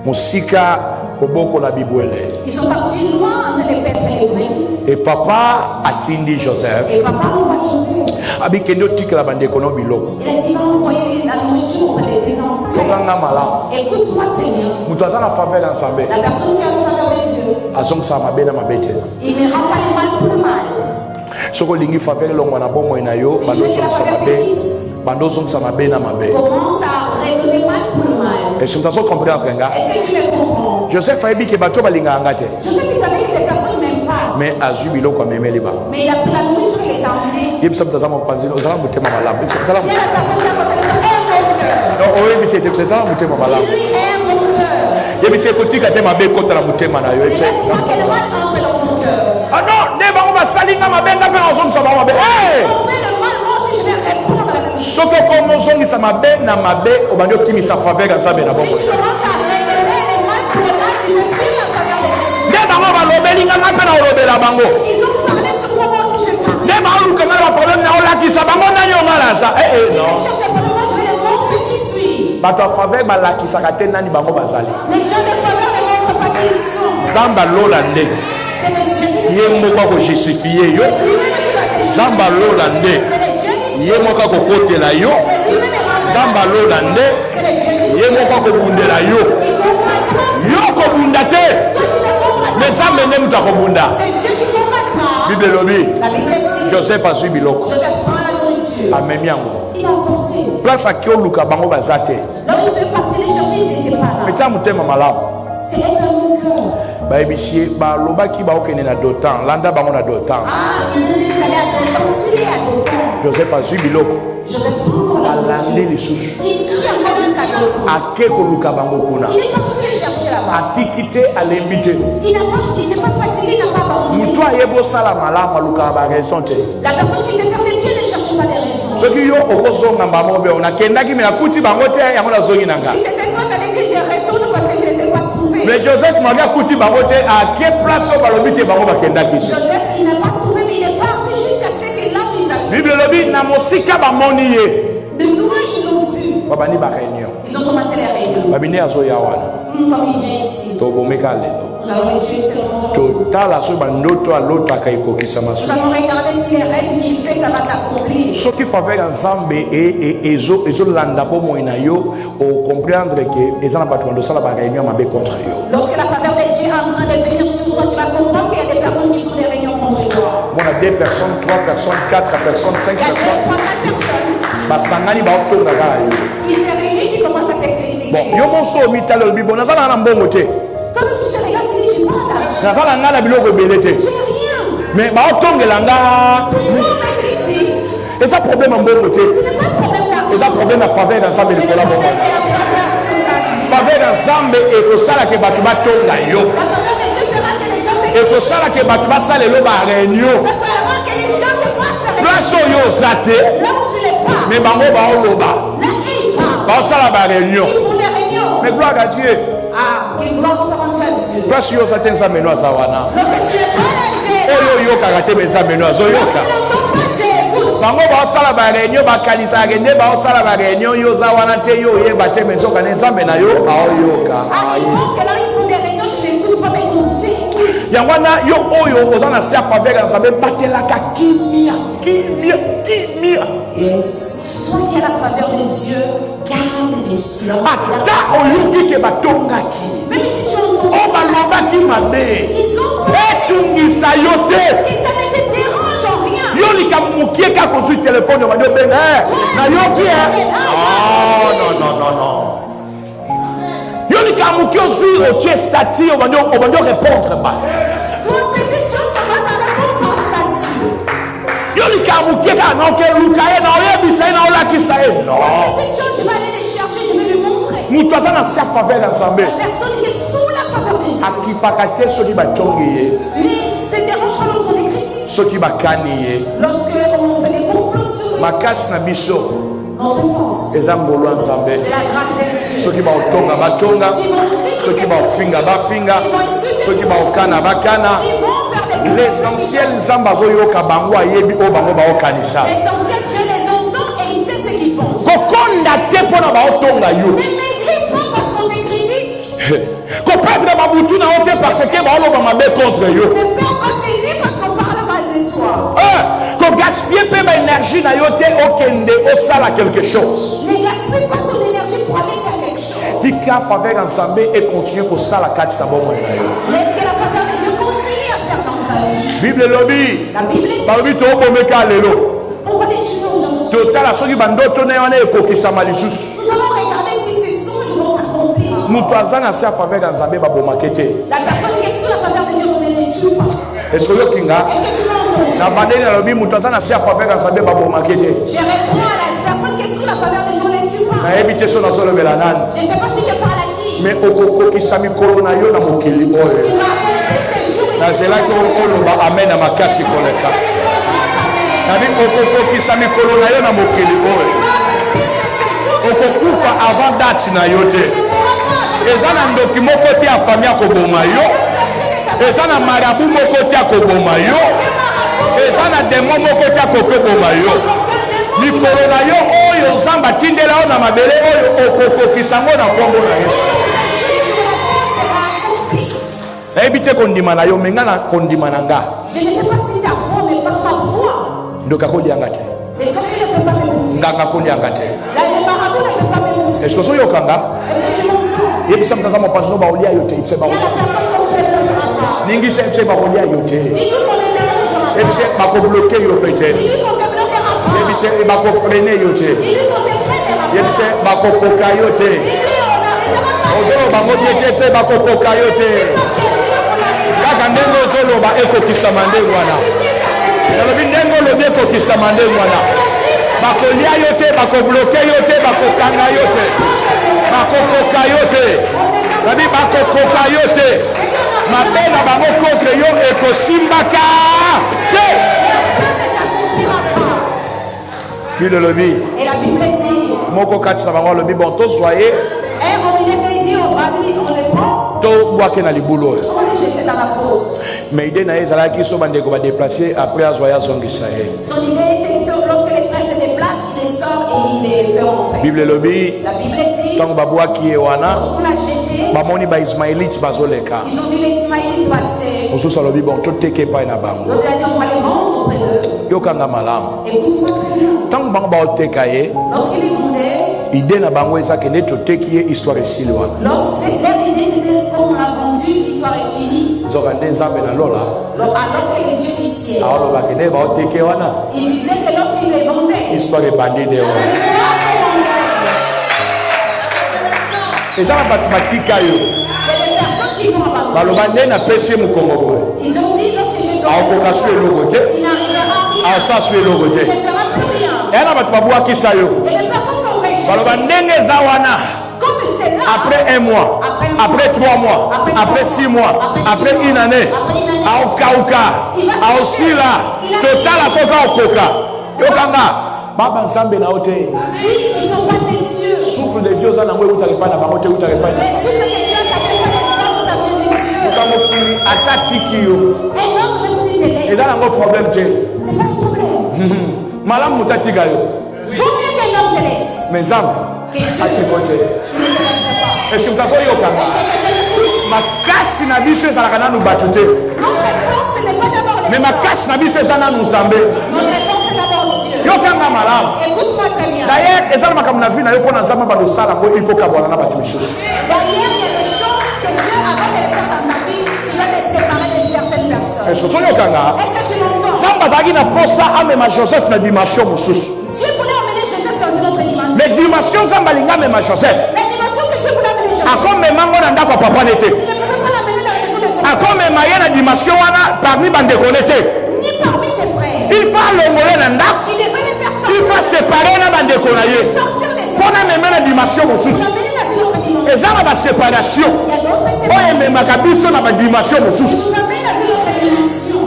A: musika koboko la bibwele.
B: ils sont partis loin de les pères hébreux.
A: Et papa atindi Joseph.
B: Et papa envoie Joseph.
A: Abikendo tikela bandeko no biloko.
B: Il a dit, va envoyer la nourriture auprès des enfants.
A: Tokanga mala.
B: Écoute-moi très bien.
A: Mutu aza na faveur ensemble.
B: La personne qui a le faveur de Dieu,
A: Azongisa mabe na mabete.
B: il ne rend pas les mal pour le mal.
A: Soko lingi faveur elongwa na bomoi na yo,
B: Si tu veux que la
A: bandozongisa
B: faveur
A: mabe.
B: te quitte,
A: Bandozongisa mabe na mabe.
B: commence à redonner mal pour le mal.
A: Et si mutazo comprendre nga.
B: Est-ce que tu me comprends?
A: Joseph ayebi ke bato balinga nga te.
B: Je sais qu'il savait que ces personnes n'aiment pas.
A: Mais azwi biloko amemeli ba.
B: Mais il a pris la nourriture et les a emmenés.
A: Yebisa mutaza mopanzi ozala motema malamu. Ezala
B: Si la personne n'a pas fait un bon cœur,
A: no oyebisa ete ezala motema malamu.
B: lui un bon cœur.
A: Yebisa ekotika te mabe ekota na motema na yo.
B: Et laisse-moi que le mal entre dans ton cœur.
A: Ah non, nde bango basalinga mabenga mpe nazongisa bango mabe.
B: On fait le mal, moi aussi je vais répondre à la même chose.
A: Soki okoma ozongisa mabe na mabe obandi okimisa faveur ya nzambe na
B: Si
A: bongo.
B: tu commences à régler le mal pour le mal, tu veux fuir la faveur de Dieu.
A: Nde bango balobelinga nga mpe na olobela bango.
B: Ils ont parlé sur moi, moi aussi je parle.
A: Nde baoluka nga na baproblème na olakisa bango nani onga naza.
B: Les chefs de parlement, je vais montrer qui suis.
A: bato ya faveur balakisaka te nani bango bazali.
B: Les gens de faveur ne montrent pas qui ils sont.
A: Nzambe alola nde
B: C'est les dieux.
A: ye moko akojustifie yo. Nzambe alola nde ye moko akokotela yo. Nzambe alola nde ye moko akobundela yo. Yo kobunda te me nzambe nde mutu akobunda.
B: C'est Dieu qui ne combat pas.
A: Bible elobi
B: La Bible dit,
A: Joseph azwi biloko
B: je te prends la nourriture.
A: amemi yango
B: Il a porté.
A: place aki oluka bango baza te
B: Là où je suis parti les chercher, ils n'étaient pas là.
A: metia motema malamu.
B: C'est dans mon cœur.
A: bayebisi ye balobaki baokende na dotan landa bango na dotan.
B: Ah, ils ont dit d'aller à Dotan. Suis à Dotan.
A: Joseph azwi biloko
B: Je vais prendre la nourriture.
A: alande lisusu
B: Il suit encore jusqu'à Dotan.
A: ake koluka bango kuna
B: Il est parti les chercher là-bas.
A: atiki te alembi te.
B: Il s'est pas fatigué, il n'a pas abandonné.
A: moto ayebi osala malamu alukaka baraison te.
B: La personne qui s'est fermée, Dieu ne cherche pas les raisons.
A: soki yo okozonga mbamo be nakendaki me nakuti bango te yango nazongi na nga.
B: Si c'était toi, t'allais dire je retourne parce que je ne sais pas trouver.
A: mais Joseph maki akuti bango te ake place oyo balobi te bango bakendaki te.
B: Joseph, il n'a pas trouvé, mais il est parti jusqu'à ce que là où ils avaient.
A: bible elobi na mosika bamoni ye
B: De loin, ils l'ont vu.
A: babandi baréunion
B: Ils ont commencé les réunions.
A: babinde azoya wana
B: Comme il vient ici,
A: tobomeka lelo
B: nous allons étudier seulement.
A: totala soki bandoto alotaka ekokisama
B: Nous
A: so.
B: allons regarder si les rêves qu'il fait, ça va s'accomplir.
A: soki faveur ya nzambe ezolanda bomoi na yo ocomprendre ke eza na bato bandosala baréunion mabe contre yo.
B: Lorsque la faveur de Dieu est en train de venir sur toi, tu vas comprendre qu'il y a des personnes qui font des réunions contre toi.
A: mona 2 personnes 3 personnes 4 personnes 5
B: Il y a 2,
A: personnes
B: 3, 4 personnes.
A: basangani baotonga kaka yo.
B: Ils se réunissent, ils commencent à te critiquer.
A: bon yo moso omitala olobi bo nazalaka na mbongo te
B: Comme je regarde, tu dis, tu parles là.
A: nazala ngai na biloko ebele te
B: J'ai rien.
A: mais baotongela nga
B: Pourquoi on me critique?
A: eza problème ya mbongo te
B: Ce n'est pas un problème d'argent.
A: eza problème ya faveur ya nzambe
B: C'est le
A: likolo ya
B: problème
A: bongo.
B: de la faveur sur ta vie.
A: faveur ya nzambe ekosalaka bato batonga yo
B: La faveur de Dieu fera que les gens te
A: ekosalaka bato basala elo baréunion
B: Ça fera que les gens te fassent
A: place oyo oza te
B: là où tu n'es pas.
A: me bango baoloba
B: Là, ils parlent.
A: baosala baréunion
B: Ils font des réunions.
A: mais gloire à Dieu
B: Ah, que gloire nous avons à Dieu.
A: place oyo oza te nzambe no aza wana
B: Lorsque tu n'es pas là, Dieu.
A: oyo oyokaka te me nzambe no azoyoka
B: Tu n'entends pas Dieu. Écoute.
A: bango baosala baréunion bakanisaka nde baosala baréunion yo oza wana te yo oyeba te me nzoka ne nzambe na yo aoyoka.
B: Ah, ils pensent que là, ils font des réunions, tu n'écoutes pas, mais on sait.
A: Yangwana yo oyo ozana se faveur en Zambé batelaka kimia.
B: Yes. Toi qui as la faveur de Dieu, garde les silences.
A: Ata oyuki ke batongaki.
B: Même si tu entends.
A: Oh balobaki mabe.
B: Ils ont peur.
A: Etungisa yote.
B: Et ça ne te dérange en rien.
A: Yo likamukie ka konsu téléphone wa yo benga. Na yoki non. Yo likamukie osu o chestati o banyo répondre pas. Yo likamukie ka na ke lukaye na oyebisa na olakisa non.
B: Tu vas aller les chercher, tu vas lui montrer.
A: Mutu azana sa faveur ensemble.
B: La personne qui est sous la faveur de Dieu.
A: Akipakate soki batongi
B: Mais te dérange pas lorsqu'on est critique.
A: soki bakani
B: Lorsque on fait des complots sur lui.
A: makasi na biso
B: Notre force.
A: eza ngolo ya Nzambe.
B: C'est la grâce de Dieu.
A: Soki baotonga batonga, soki baofinga bafinga, soki baokana bakana. L'essentiel Nzambe azoyoka bango ayebi o bango baokanisa.
B: L'essentiel que les entend et il sait ce qu'ils pensent.
A: Kokonda te mpona baotonga yo.
B: Ne m'écris pas parce qu'on est critique.
A: Koperdre babutu na yo te parce que baoloba mabe contre yo.
B: Ne perds pas tes vies parce qu'on parle mal de toi.
A: Kogaspiller pe ba énergie na yo te okende osala quelque chose.
B: Ne gaspille pas ton énergie pour aller faire quelque chose.
A: Tika faveur Nzambe et continue kosala kati sa bomoi na yo.
B: Laisse que la faveur de Dieu continue à faire dans ta vie.
A: Bible lobi.
B: La Bible dit.
A: Balobi to bomeka lelo.
B: On va les tuer aujourd'hui.
A: Totala soki bandoto na yo na ekokisama lisusu.
B: Nous allons regarder si ces songes vont s'accomplir.
A: Mutu aza na se faveur Nzambe babomake te.
B: La personne qui est sous la faveur de Dieu, on ne les tue pas.
A: Esoyokinga.
B: Est-ce que tu m'as entendu?
A: Na bandeli alobi mutu aza na se faveur Nzambe babomake te.
B: Je réponds à la personne qui est sous la faveur de Dieu, on ne les tue pas.
A: Nayebi te so nazolobela nani.
B: Je ne sais pas si je parle à qui.
A: Mais okokokisa mikolo na yo na mokili
B: Tu
A: oyo.
B: vas accomplir tes jours.
A: Nazelaki oloba amen na makasi koleka. Nabi okokokisa mikolo na yo na mokili oyo. Okokufa avant date na yo te. Eza na ndoki moko te ya famille akoboma yo. Eza na marabu moko te akoboma yo. Eza na demo moko te akoboma yo. Mikolo na yo oyo Nzambe atindela yo na mabele oyo okokokisa ngo na kombo na Yesu. Nayebi te kondima na yo me nga na kondima na nga.
B: Je ne sais pas si ta foi, mais par ma foi.
A: Ndoka kodianga te.
B: Les sorciers ne peuvent pas me bouffer.
A: Nganga kodianga te.
B: Les marabouts ne peuvent pas me bouffer.
A: Est-ce que so yokanga?
B: Est-ce que tu m'entends?
A: Yebisa mtaka mapaso ba olia yo te ipse ba.
B: Il y a la personne qu'on peut le faire.
A: Ningi se ipse ba olia yo te.
B: Dis-lui qu'on est dans le
A: Yebisa ba ko bloquer yo peut-être.
B: Dis-lui qu'on peut bloquer un pas.
A: Yebisa ba ko freiner yo te.
B: Dis-lui qu'on peut freiner un pas.
A: Yebisa ba ko koka yo te.
B: Dis-lui on n'arrivera pas.
A: Ozo ba mo diete ipse ba ko koka yo te. Kaka ndengo zolo ba ekokisa mandenge wana. Nalobi ndengo lobi ekokisa mandenge wana. Bakolia yo te, bakobloke yo te, bakokanga yo te. Bakokoka yo te. Nabi bakokoka yo te. Mapena bango contre yo ekosimbaka te. Puis le lobby.
B: Et la Bible dit.
A: Moko kati na bango lobby bon to soyez.
B: On dit on va dire on les prend.
A: To boake na libulo.
B: On les jette dans la fosse.
A: Mais idée na ezalaki so bandeko ba déplacer après azoya zongisa ye.
B: Son idée était que lorsque les frères se déplacent, il les sort et il les fait rentrer.
A: Bible lobby.
B: La Bible dit.
A: Tango babwaki ye wana.
B: On l'a jeté.
A: Bamoni ba Ismaélites bazoleka.
B: Ils ont vu les Ismaélites passer.
A: Mosusu alobi bon toteke epai na bango.
B: L'autre a dit on va les vendre auprès d'eux.
A: Yokanga malamu.
B: Écoute-moi très bien.
A: Ntango bango baoteka ye
B: Lorsqu'ils les vendaient,
A: ide na bango eza kende toteki ye histoire esili wana.
B: lorsque leur idée c'était comme on a vendu, l'histoire est finie.
A: nzoka nde nzambe na lola
B: Alors que les Dieu ici,
A: aolobaka nde baoteke wana
B: il disait que lorsqu'il les vendait,
A: histoire ebandi nde wana.
B: l'histoire commençait.
A: eza na bato batika yo
B: Mais les personnes qui vont abandonner,
A: baloba nde napesi ye mokongo boye
B: ils ont dit lorsque je dois,
A: aokoka su eloko te
B: il n'arrivera à rien,
A: asa su eloko
B: il
A: te.
B: ne fera plus rien.
A: eya na bato babwakisa yo
B: Et les personnes qui ont réussi,
A: baloba ndenge eza wana
B: comme c'est là,
A: après 1 mois, après 3 mois, après 6 mois, après une année, aokauka, aosila, totala foka okoka. Yokanga, baba nzambe na ote.
B: dit ils sont pas des dieux.
A: Souffle de Dieu za na ngwe utarepa na bango te utarepa na.
B: Les souffles de Dieu, ça fait pas les hommes, ça fait des dieux.
A: Okamo fili atatiki yo.
B: Un homme, même s'il te laisse,
A: Eza na ngo problème te.
B: c'est pas un problème.
A: Malamu mutatika yo.
B: Vaut mieux qu'un homme te laisse.
A: Mais nzambe
B: Que Dieu
A: atiko te.
B: ne te laisse pas.
A: Est-ce que mtazo yokanga? makasi na biso ezalaka nanu bato te.
B: Notre force, ce n'est pas d'abord les
A: Mais
B: hommes.
A: makasi na biso eza nanu Nzambe.
B: Notre force, c'est d'abord Dieu.
A: Yokanga malamu.
B: Écoute-moi très bien.
A: D'ailleurs, ezala makambo na vie na yo mpona Nzambe badosala ngo il faut kabwana na bato misusu.
B: D'ailleurs, il y a des choses que Dieu, avant de les faire dans ta vie, tu vas les séparer de certaines personnes.
A: Soso yokanga.
B: Est-ce que tu m'entends?
A: Nzambe azalaki na posa amema Joseph na dimension mosusu.
B: Dieu voulait emmener Joseph dans une autre dimension.
A: Mais dimension Nzambe alingi amema Joseph.
B: La dimension que Dieu voulait amener Joseph,
A: akomema ngo na ndako ya papa ne te.
B: il ne pouvait pas l'amener dans la maison de son
A: akomema ye na dimension wana parmi bandeko ne te.
B: ni parmi ses frères.
A: Il faut alongole na ndako.
B: Il devait les faire
A: Il
B: sortir,
A: faut séparer na bandeko na ye
B: sortir des
A: mpona mema na dimension mosusu.
B: l'amener dans une autre dimension.
A: eza na baséparation
B: Il y a d'autres
A: oyo
B: séparations.
A: ememaka biso na badimension mosusu.
B: Nous amène dans une autre dimension.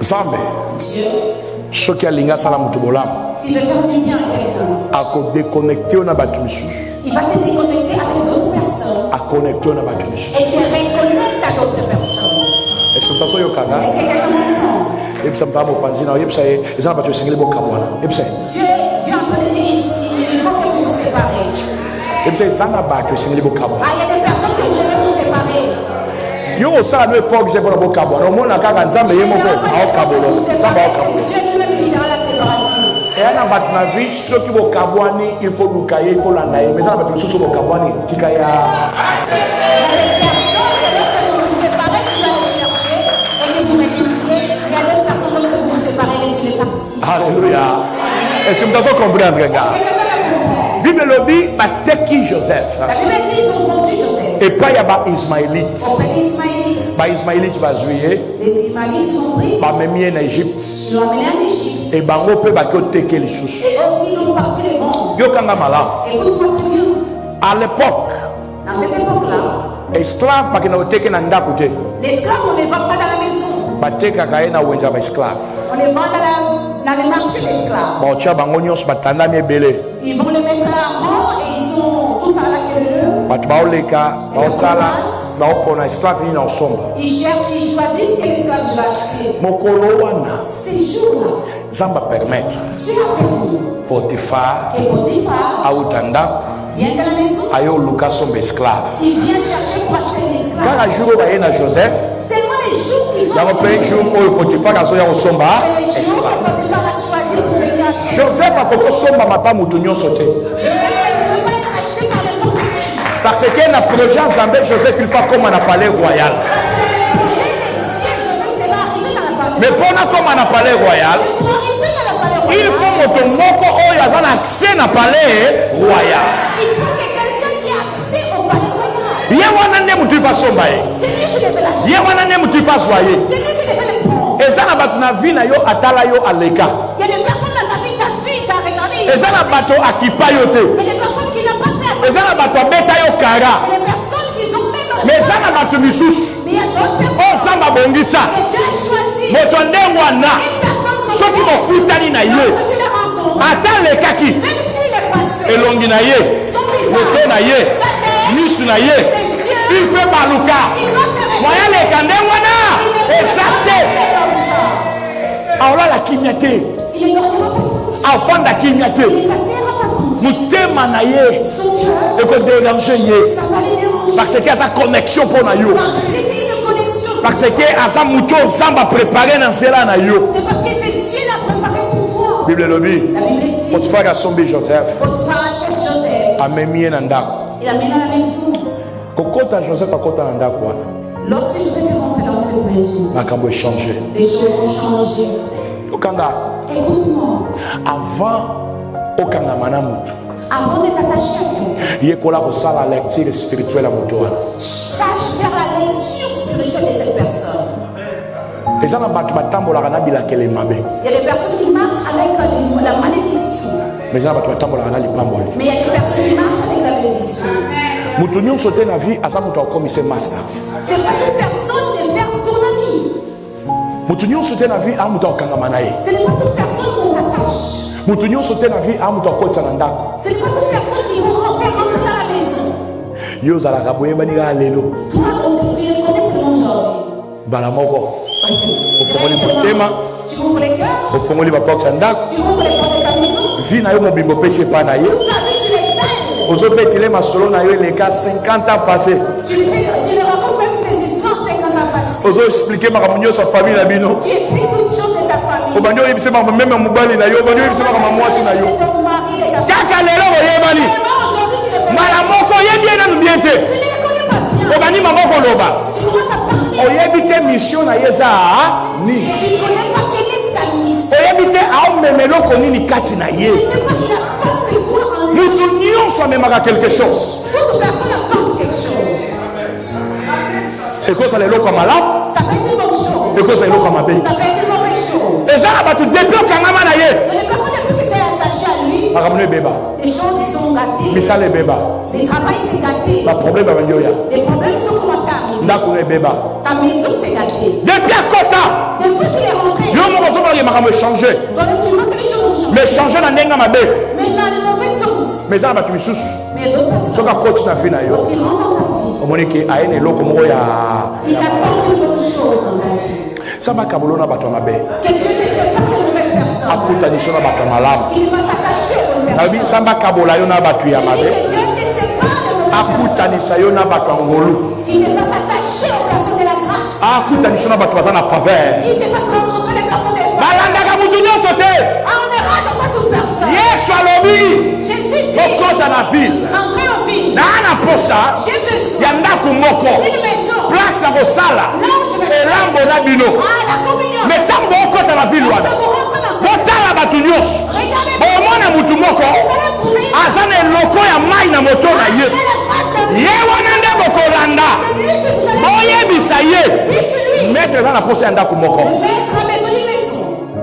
A: Nzambe
B: Dieu,
A: soki alingi asala moto bolamu
B: s'il veut faire du bien à quelqu'un,
A: akodéconnecte yo na bato misusu,
B: il va te déconnecter avec d'autres personnes
A: aconnecte yo na bato misusu.
B: et te reconnecte à d'autres personnes.
A: esotaso oyokanga
B: Est-ce que quelqu'un m'entend?
A: yebisa moto ya mopanzi na oyebisa ye eza na bato esengeli bokamwana yebisa ye
B: Dieu est en train de dire, il faut que vous vous séparez.
A: yebisa eza na bato esengeli bokamwana.
B: Ah, il y a des personnes que vous devez vous séparer.
A: yo osala no effort te mpona bokabwana omona kaka nzambe ye moko aokabolo nzambe aokabolo.
B: Dieu lui-même lui dira la séparation.
A: eya na bato na vie soki bokabwani il faut luka ye il faut landa ye mais eza na bato mosusu bokabwani tika ya
B: Il y a des personnes que lorsque vous vous séparez, tu vas les chercher et que vous réconciliez. Il y a d'autres personnes lorsque vous vous séparez, laissez-les partir.
A: Alléluia. Est-ce que vous avez compris un gars? Bible lobi bateki Joseph.
B: La Bible dit qu'ils ont vendu Joseph.
A: Et pas y a ba Ismaélite.
B: Auprès des Ismaélites.
A: Ba Ismaélite va jouer.
B: Les Ismaélites ont pris,
A: Ba memie en Égypte.
B: ils l'ont amené en Égypte.
A: Et bango pe ba teke les sous.
B: Et aussi, ils l'ont parti les vendre.
A: Yo kanga mala.
B: Écoute-moi très bien.
A: À l'époque,
B: Dans cette époque-là,
A: esclave ba kena teke na ndako te.
B: l'esclave, on ne vend pas dans la maison.
A: Ba teka ka na wenza ba esclave.
B: On les vend dans le marché d'esclaves.
A: Ba tia bango nyonso batandami ebele.
B: Ils vont les mettre à rang et ils sont tous à la queue leu.
A: Bato baoleka, baosala, baopona esclave ni na osomba.
B: Ils cherchent, ils choisissent quel esclave je vais acheter.
A: Mokolo wana,
B: Ces jours-là,
A: Nzamba permettre
B: Dieu a permis
A: Potiphar
B: que Potiphar
A: auta ndako
B: vienne à la maison.
A: ayo luka somba esclave.
B: Il vient chercher pour acheter l'esclave.
A: kaka jour oyo baye na Joseph
B: C'est tellement les jours qu'ils ont
A: yango mpe jour oyo Potiphar azoya kosomba
B: C'est les jours que Potiphar a choisi pour venir acheter.
A: Joseph akoki kosomba mapa motu nyonso te
B: Joseph ne peut pas être acheté par n'importe qui.
A: parce que na projet ya Nzambe Joseph il faut koma na palais royal mais mpona koma na palais royal il faut moto moko oyo aza na accès na palais royal ye wana nde motu ifa somba ye ye wana nde motu ifa zwa ye eza na bato na vi na yo atala yo aleka eza na bato akipa yo te eza na bato abeta yo kara mais eza na bato misusu oyo Nzambe abongisa moto nde wana soki bokutani na ye ata alekaki elongi na ye moto na ye misu na ye il fait baluka moya leka nde wana eza te aolala kimia te afanda kimia te motema na ye ekoderange ye parce que aza connexion mpo na yo parce que aza moto Nzambe aprépare na nzela na yo. Bible lobi Potiphar asombi Joseph amemi ye na ndako kokota Joseph akota na ndako wana
B: Lorsque Joseph est rentré dans cette maison,
A: makambo echange
B: les choses ont changé.
A: okanga
B: Écoute-moi,
A: avant okangama na motu
B: avant d'être attaché à quelqu'un,
A: yekola kosala lecture spirituelle ya moto wana
B: sache faire la lecture spirituelle de cette personne.
A: eza na bato batambolaka na bilakele mabe
B: Il y a des personnes qui marchent avec la malédiction,
A: mais eza na bato batambolaka na lipamboli
B: mais il y a des personnes qui marchent avec la bénédiction.
A: moto nyonso te na vie aza moto akomise masa
B: C'est pas une personne de faire ton ami.
A: moto nyonso te na vie a moto akokangama na ye
B: Ce n'est pas toute personne qu'on s'attache.
A: moto nyonso te na vie a moto akotisa na ndako
B: Ce n'est pas toute personne qui vont faire rentrer dans la maison.
A: yo ozalaka boyebani kaka lelo
B: Toi, tu les connais seulement aujourd'hui.
A: mbala moko ofongoli motema
B: Tu ouvres les cœurs,
A: ofongoli baporte ya ndako
B: tu ouvres les portes de ta maison.
A: vi na yo mobimbo opesi epai na ye
B: Toute la vie, tu les donnes.
A: Aux autres, il est ma solo, les cas 50 ans passés.
B: Tu ne racontes même tes histoires 50 ans passés.
A: Aux autres, expliquer ma communion sa famille, la bino.
B: Tu expliques toutes choses de ta famille.
A: Au banyo, il s'est même un mobile, il a eu, au banyo, il s'est même un mois, il a eu. Kaka lelo, voyez, Mali. Malamoko, il est bien dans le bien.
B: Tu ne les connais pas bien.
A: Au bani, maman, koloba.
B: Tu commences à parler.
A: Oyebite mission na yeza ni.
B: Tu ne connais pas quelle est sa mission.
A: Oyebite aomemelo konini kati na ye.
B: Tu ne sais pas qu'il apporte quoi en lui.
A: Mutu nyonso amemaka quelque chose.
B: Toute personne apporte quelque chose.
A: Ekozala eloko ya malamu,
B: Ça fait une bonne chose.
A: ekozala eloko ya mabe.
B: Ça fait une mauvaise chose.
A: Eza na bato depuis okangama na ye.
B: Mais les personnes qui s'est attachées à lui,
A: Makambo ebeba,
B: les choses ils sont gâtées.
A: misala ebeba,
B: Les travail s'est gâté.
A: baproblème babandi oya,
B: Les problèmes sont commencés à arriver.
A: ndako na ebeba.
B: Ta maison s'est gâtée.
A: Depuis akota,
B: Depuis qu'il est rentré,
A: yo moko ozomona ye makambo echange,
B: donc tu vois que les choses ont changé.
A: mais change na ndenge ya mabe.
B: Mais dans les mauvais sens.
A: Mais eza na bato misusu
B: Mais d'autres personnes,
A: soki akoti na vi na yo,
B: lorsqu'ils rentrent dans ta vie,
A: omoni ke aye na eloko moko ya
B: ils apportent une bonne chose dans ta vie.
A: samba kabolo na bato ya mabe,
B: Que Dieu ne fait pas de mauvaises personnes.
A: akutaniso na bato ya malamu.
B: Qu'il va s'attacher aux bonnes
A: Nabi
B: personnes.
A: samba kabola yo na bato ya
B: Je dis
A: mabe,
B: que Dieu ne sait pas de mauvaises personnes.
A: akutanisa yo na bato ya ngolu,
B: Il ne va s'attacher aux personnes de la grâce.
A: akutaniso na bato baza na faveur.
B: Il ne va se rencontrer les personnes de la grâce.
A: balandaka mutu nyonso te.
B: Ah, on ne rate pas toute personne.
A: Yesu alobi
B: Jésus dit,
A: okota na ville
B: entrez en ville.
A: naa na posa
B: J'ai besoin
A: ya ndako moko
B: d'une maison.
A: place na kosala elambo na bino.
B: Ah, la communion.
A: me ntango okota na ville wana
B: Lorsque vous rentrez dans cette
A: botala bato nyonso,
B: regardez,
A: omona mutu moko
B: vous allez trouver
A: aza na eloko ya mai na moto na ye,
B: la grâce de
A: ye wana nde bokolanda
B: celui que vous allez
A: boyebisa ye
B: dites-lui.
A: maître eza na posa ya ndako moko.
B: Mettre la maison, une maison.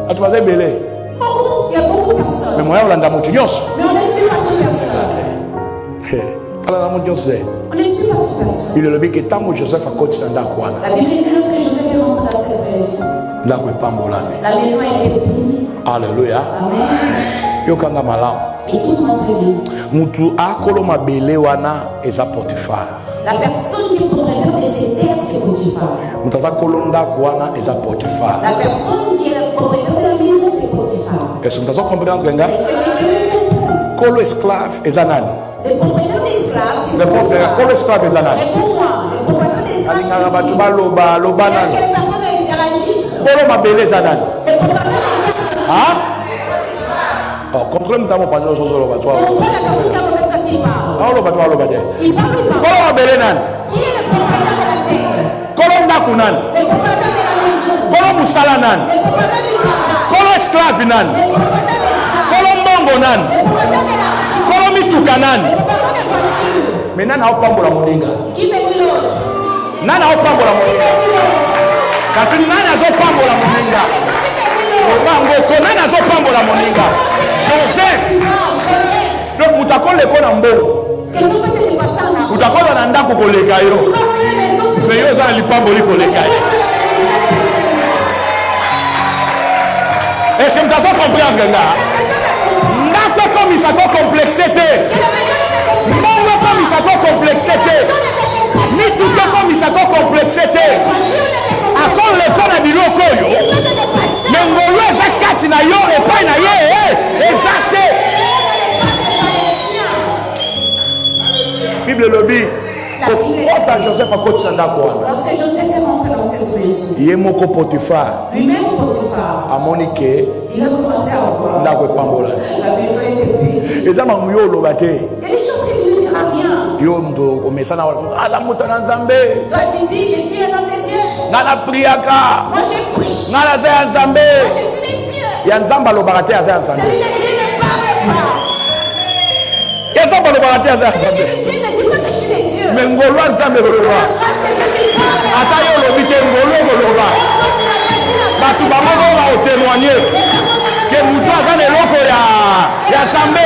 A: bato baza ebele,
B: Beaucoup, il y a beaucoup de personnes.
A: me moya kolanda motu nyonso.
B: Mais on ne suit pas toute personne.
A: tala na motu nyonso te.
B: On ne suit pas toute personne.
A: il elobi ke ntango joseph akotisa ndako wana,
B: La Bible dit que lorsque Joseph est rentré dans cette maison,
A: ndako epambolami.
B: la maison a été bénie.
A: Alléluia.
B: Amen.
A: Yokanga malamu.
B: Écoute-moi très bien.
A: Mutu akolo mabele wana eza Potifar.
B: La personne qui est propriétaire de ces terres, c'est Potiphar.
A: Mutu aza kolo ndako wana eza Potifar.
B: La personne qui est propriétaire de la maison, c'est Potiphar.
A: Est-ce que mutu aza comprendre nga?
B: Est-ce que quelqu'un comprend?
A: Kolo esclave eza nani?
B: Le propriétaire d'esclaves, c'est
A: Répondre nga, kolo
B: Potiphar.
A: esclave eza nani?
B: Réponds-moi. Le propriétaire d'esclaves,
A: Alingaka
B: c'est
A: bato
B: qui?
A: baloba loba
B: Il y a
A: nani?
B: quelle personne interagissent?
A: Kolo mabele eza nani?
B: Le propriétaire d'esclaves,
A: Ah? Oh, contrôle mutu amopanza osozo loba
B: on
A: twa.
B: comprend la personne qui a le fait qu'il parle.
A: Ah loba twa loba je.
B: Il parle ou pas?
A: Kolo mabele nani?
B: Qui est le propriétaire de la terre?
A: Kolo ndako nani?
B: Le propriétaire de la maison.
A: Kolo musala nani?
B: Le propriétaire du travail.
A: Kolo esclave nani?
B: Le propriétaire des esclaves.
A: Kolo mbongo nani?
B: Le propriétaire de l'argent.
A: Kolo mituka nani?
B: Le propriétaire des voitures.
A: Mais nani aopambola moninga?
B: Qui bénit l'autre?
A: Nani aopambola
B: Qui
A: moninga?
B: bénit l'autre?
A: Katuni nani azopambola moninga?
B: Qui bénit l'autre?
A: Obangoko nani azopambola moninga? Joseph.
B: Joseph.
A: Donc mutakoleko na mbongo,
B: Que nous peut te passer en argent.
A: utakola na ndako koleka yo,
B: Tu vas avoir une maison plus
A: mais yo oza na lipamboli koleka yo. Est-ce que mutazo comprendre nga? Ndako ekomisa ko complexe te, mbongo ekomisa ko complexe te, mituka ekomisa ko complexe te. Akoleko na biloko oyo, me ngolu eza kati na yo epai na ye eza te. Bible elobi kokota Joseph akotisa ndako wana,
B: Lorsque Joseph est rentré dans cette maison,
A: ye moko Potifar
B: lui-même Potiphar,
A: amoni ke
B: il a commencé à voir.
A: ndako epambola.
B: La maison était bénie.
A: eza mamu yo oloba te,
B: Il y a des choses que tu ne diras rien.
A: yo mutu omesana ala moto na nzambe,
B: Toi, tu dis, je suis un homme de Dieu.
A: nga napriaka,
B: Moi, je prie.
A: nga naza ya nzambe.
B: Moi, je suis de Dieu.
A: Ya nzambe alobaka te aza ya nzambe,
B: Celui de Dieu ne parle pas.
A: ya nzambe alobaka te aza ya
B: Celui
A: nzambe,
B: de Dieu ne dit pas que je suis de Dieu.
A: me ngolu ya nzambe koloba.
B: La grâce de Dieu qui parle.
A: Ata yo olobi te ngolu ekoloba,
B: Quand tu as dit la
A: bato bamoko baotémoigne ke mutu aza na eloko ya nzambe.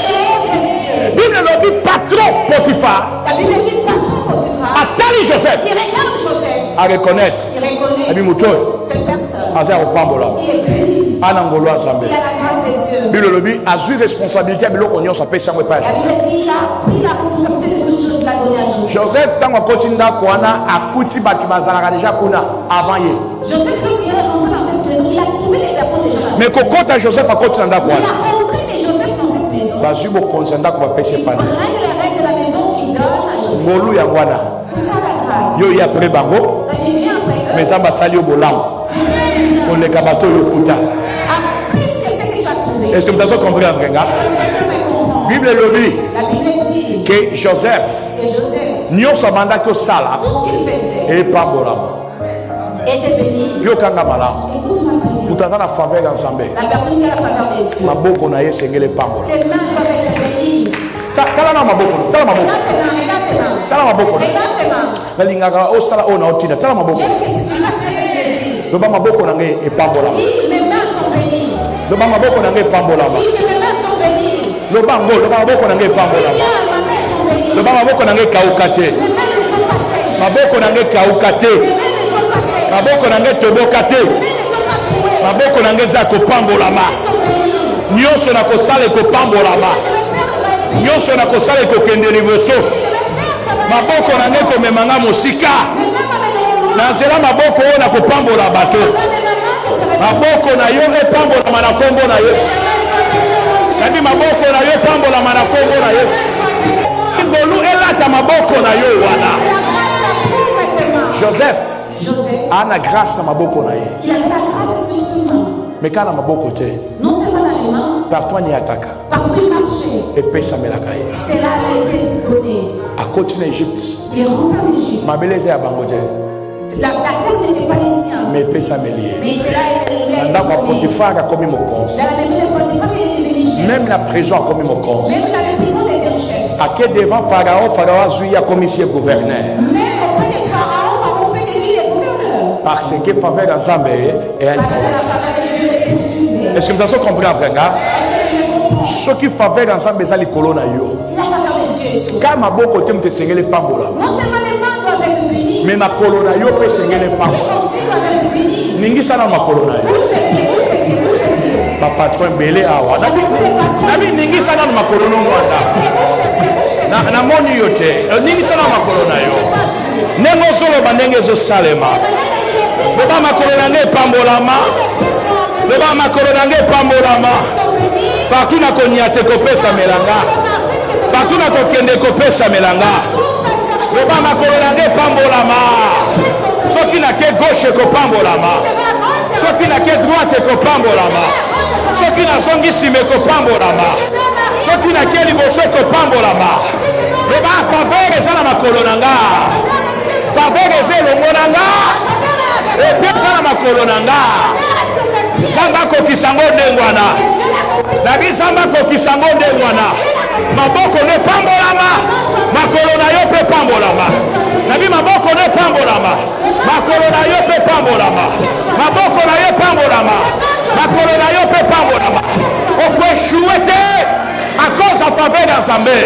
B: chose de Dieu.
A: Bible elobi patron Potifar
B: La Bible dit patron Potiphar.
A: atali Joseph
B: Il regarde Joseph.
A: areconnaître
B: Il reconnaît
A: abi mutu oyo
B: cette personne.
A: aza ya kopambola
B: Il est béni.
A: ana ngolu ya nzambe.
B: Il a la grâce de Dieu.
A: Bible elobi azwi responsabilité ya biloko nyonso apesi yango epai.
B: La Bible dit il a pris la responsabilité de toutes choses qu'il a donné à Joseph.
A: Joseph ntango akoti ndako wana akuti bato bazalaka deja kuna avant ye,
B: Joseph, lorsqu'il est rentré dans cette maison, il a trouvé les personnes déjà.
A: me kokota Joseph akoti na ndako
B: Il
A: wana
B: a rencontré des Joseph dans cette maison.
A: Bazu bo konzenda ko ba pese
B: Ils
A: pana.
B: prennent les règles de la maison, ils donnent à Jésus.
A: Ngolu ya ngwana.
B: C'est ça la grâce.
A: Yo ya après bango.
B: Quand il vient après eux,
A: Mais ça va salir au bolam.
B: tu viens du
A: On les kabato yo kuta.
B: Ah, plus que ce que tu as trouvé.
A: Est-ce que vous avez compris en vrai? Bible le dit
B: La Bible dit
A: que Joseph
B: que Joseph,
A: nyo sabanda ko sala
B: tout ce qu'il faisait,
A: et pas bolam.
B: était béni.
A: Yo kanga malam.
B: Écoute ma famille.
A: Utata na faveur ensemble.
B: La personne qui a la faveur de Dieu,
A: Maboko na ye sengele pambo.
B: ses mains doivent être bénies.
A: Tala na maboko. Tala maboko.
B: Regarde tes mains, regarde tes mains.
A: Tala maboko.
B: Regarde tes mains.
A: Nalingaka o sala o na otina. Tala maboko.
B: J'aime que tu fasses ce que je dis.
A: Loba maboko na nge e pambo la.
B: Si mes mains sont bénies,
A: Loba maboko na nge pambo la.
B: si mes mains sont bénies,
A: Loba ngo, loba maboko na nge pambo
B: si
A: la.
B: bien mes mains sont bénies,
A: Loba maboko na nge kaukate.
B: mes mains ne sont pas sèches,
A: Maboko na nge kaukate.
B: mes mains ne sont pas sèches,
A: Maboko na nge tobokate.
B: mes mains ne sont pas trouées,
A: Maboko na nge za ko pambo la ma.
B: elles sont bénies.
A: Nyonso na ko sala ko pambo la ma.
B: Je vais faire, ça va être béni.
A: Nyonso na ko sala ko kende liboso.
B: Je vais faire, ça va être
A: Maboko na nge ko memanga mosika.
B: béni. Mes mains m'amèneront loin.
A: Na nzela maboko o na ko pambo la bato.
B: Dans mes mains, que ça va être
A: Maboko na yo epambolama na kombo na Yesu. Kadi maboko na yo epambolama na kombo na Yesu. Ngolu elata maboko na yo wana.
B: la grâce, ça prouve avec tes mains.
A: Joseph
B: Joseph,
A: ana grâce na maboko na ye.
B: il a la grâce sur ses mains.
A: Mais kana maboko te.
B: Non seulement dans les mains,
A: Partout ni ataka.
B: partout il marchait.
A: Epesa melaka ye.
B: Cela a été donné.
A: Akoti na Egypte.
B: Il est rentré en Égypte.
A: Mabeleze ya bango te.
B: La terre n'était pas les siens.
A: Mais epesa melie.
B: Mais cela a été
A: Ndako ya
B: donné.
A: Potifar akomi mokonzi.
B: Dans la maison de Potiphar, il est devenu chef.
A: Même la prison akomi mokonzi.
B: Même dans la prison, il était chef.
A: Ake devant Pharaon, Pharaon azui akomi sie gouverneur.
B: Même auprès de Pharaon, Pharaon fait de lui le gouverneur.
A: Parce que faveur ensemble et elle.
B: Parce que la faveur de Dieu le poursuivait.
A: Est-ce que vous avez compris en vrai?
B: Est-ce que tu le comprends?
A: Ceux qui faveur ensemble ezali kolona yo.
B: Si la faveur de Dieu est sur toi,
A: Kama boko te mte sengele pambola.
B: non seulement les mains doivent être bénies,
A: Mais ma kolona yo pe sengele
B: mais
A: pambola.
B: aussi doivent être bénies.
A: Ningi sana ma kolona yo.
B: Bouge les pieds, bouge les pieds, bouge les pieds.
A: Pa patron belé awa. Nabi ningi sana ma kolona ngwanda. Na moni yo te. Ningi sana ma kolona yo. Nengo solo bandenge zo salema. Loba ma kolona nge pambolama. Loba ma kolona nge pambolama. Partout na konyate kopesa melanga. Partout na kokende kopesa melanga. Loba ma kolona nge pambolama. Soki na ke gauche kopambolama. Soki na ke droite kopambolama. Soki na zongi sime kopambolama. Soki na ke liboso kopambolama. Loba faveur eza na makolo na nga. Faveur eza elongo na nga. Epi eza na makolo na nga. Nzambe akokisa ngo ndenge wana. Nabi Nzambe akokisa ngo ndenge wana. Maboko ne pambolama. Makolo na yo pe pambolama. Nabi maboko ne pambolama. Makolo na yo pe pambolama. Maboko na yo pambolama. Makolo na yo pe pambolama. Oko échoué te à cause de faveur d'Ensemble.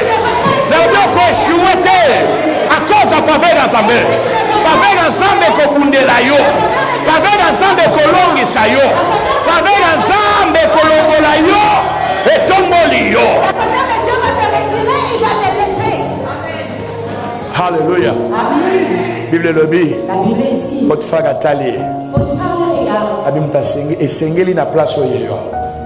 A: Nabi oko échoué te à cause de faveur d'Ensemble. Faveur d'Ensemble kokundela yo. Faveur d'Ensemble kolongisa yo. Faveur d'Ensemble kolongola yo. Etomboli yo. Alléluia. Bible lobi.
B: La Bible dit,
A: Potifar atali.
B: Potiphar le regarde.
A: Abimta esengeli na place oyo.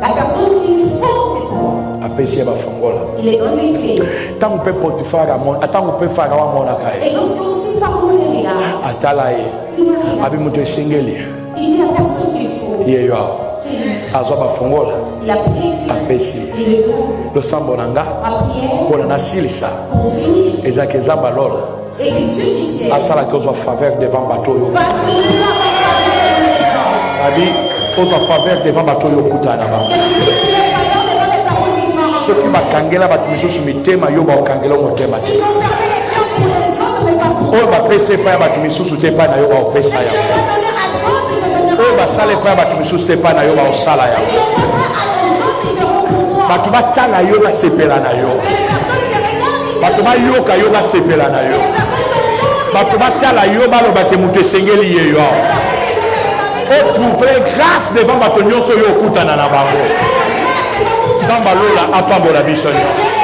B: La personne qu'il faut, c'est toi.
A: Apesi ba fongola.
B: Il est donné les clés.
A: Tant pe Potifar amon, tant pe Pharaon amona kai.
B: Et lorsque aussi Pharaon le regarde,
A: Atala ye.
B: il le regarde.
A: Abimuto esengeli.
B: Il dit à la personne qu'il faut.
A: Yeyo.
B: C'est lui.
A: Azwa ba fongola.
B: Il a pris les clés.
A: Apesi.
B: Il le donne.
A: Lo sambo nanga.
B: Ma prière
A: Pona na silisa.
B: pour finir.
A: Ezaki ezaba lola.
B: Et que Dieu du ciel
A: Asala que ozwa faveur devant bato yo.
B: fasse que nous avons faveur de maison.
A: Abi ozwa faveur devant bato yo kutana ba.
B: Que tu puisses trouver faveur devant les personnes qui t'ont rencontré.
A: Soki bakangela bato misusu mitema yo baokangela motema te.
B: S'ils ont fermé les cœurs pour les autres, mais pas pour
A: Oyo bapesa epai ya bato misusu te epai na yo baopesa
B: Dieu
A: yango.
B: va donner à d'autres, il va donner
A: Oyo basala epai ya bato misusu te epai na yo baosala yango.
B: à aux autres, ils feront pour toi.
A: Bato batala yo basepela na yo.
B: Et les personnes qui regardent, ils
A: Bato bayoka yo basepela na yo.
B: les personnes qui
A: Bato batala yo baloba ke moto esengeli ye yo. Eprouve grâce devant bato nyonso yo okutana na bango. Samba lola apambola biso nyonso.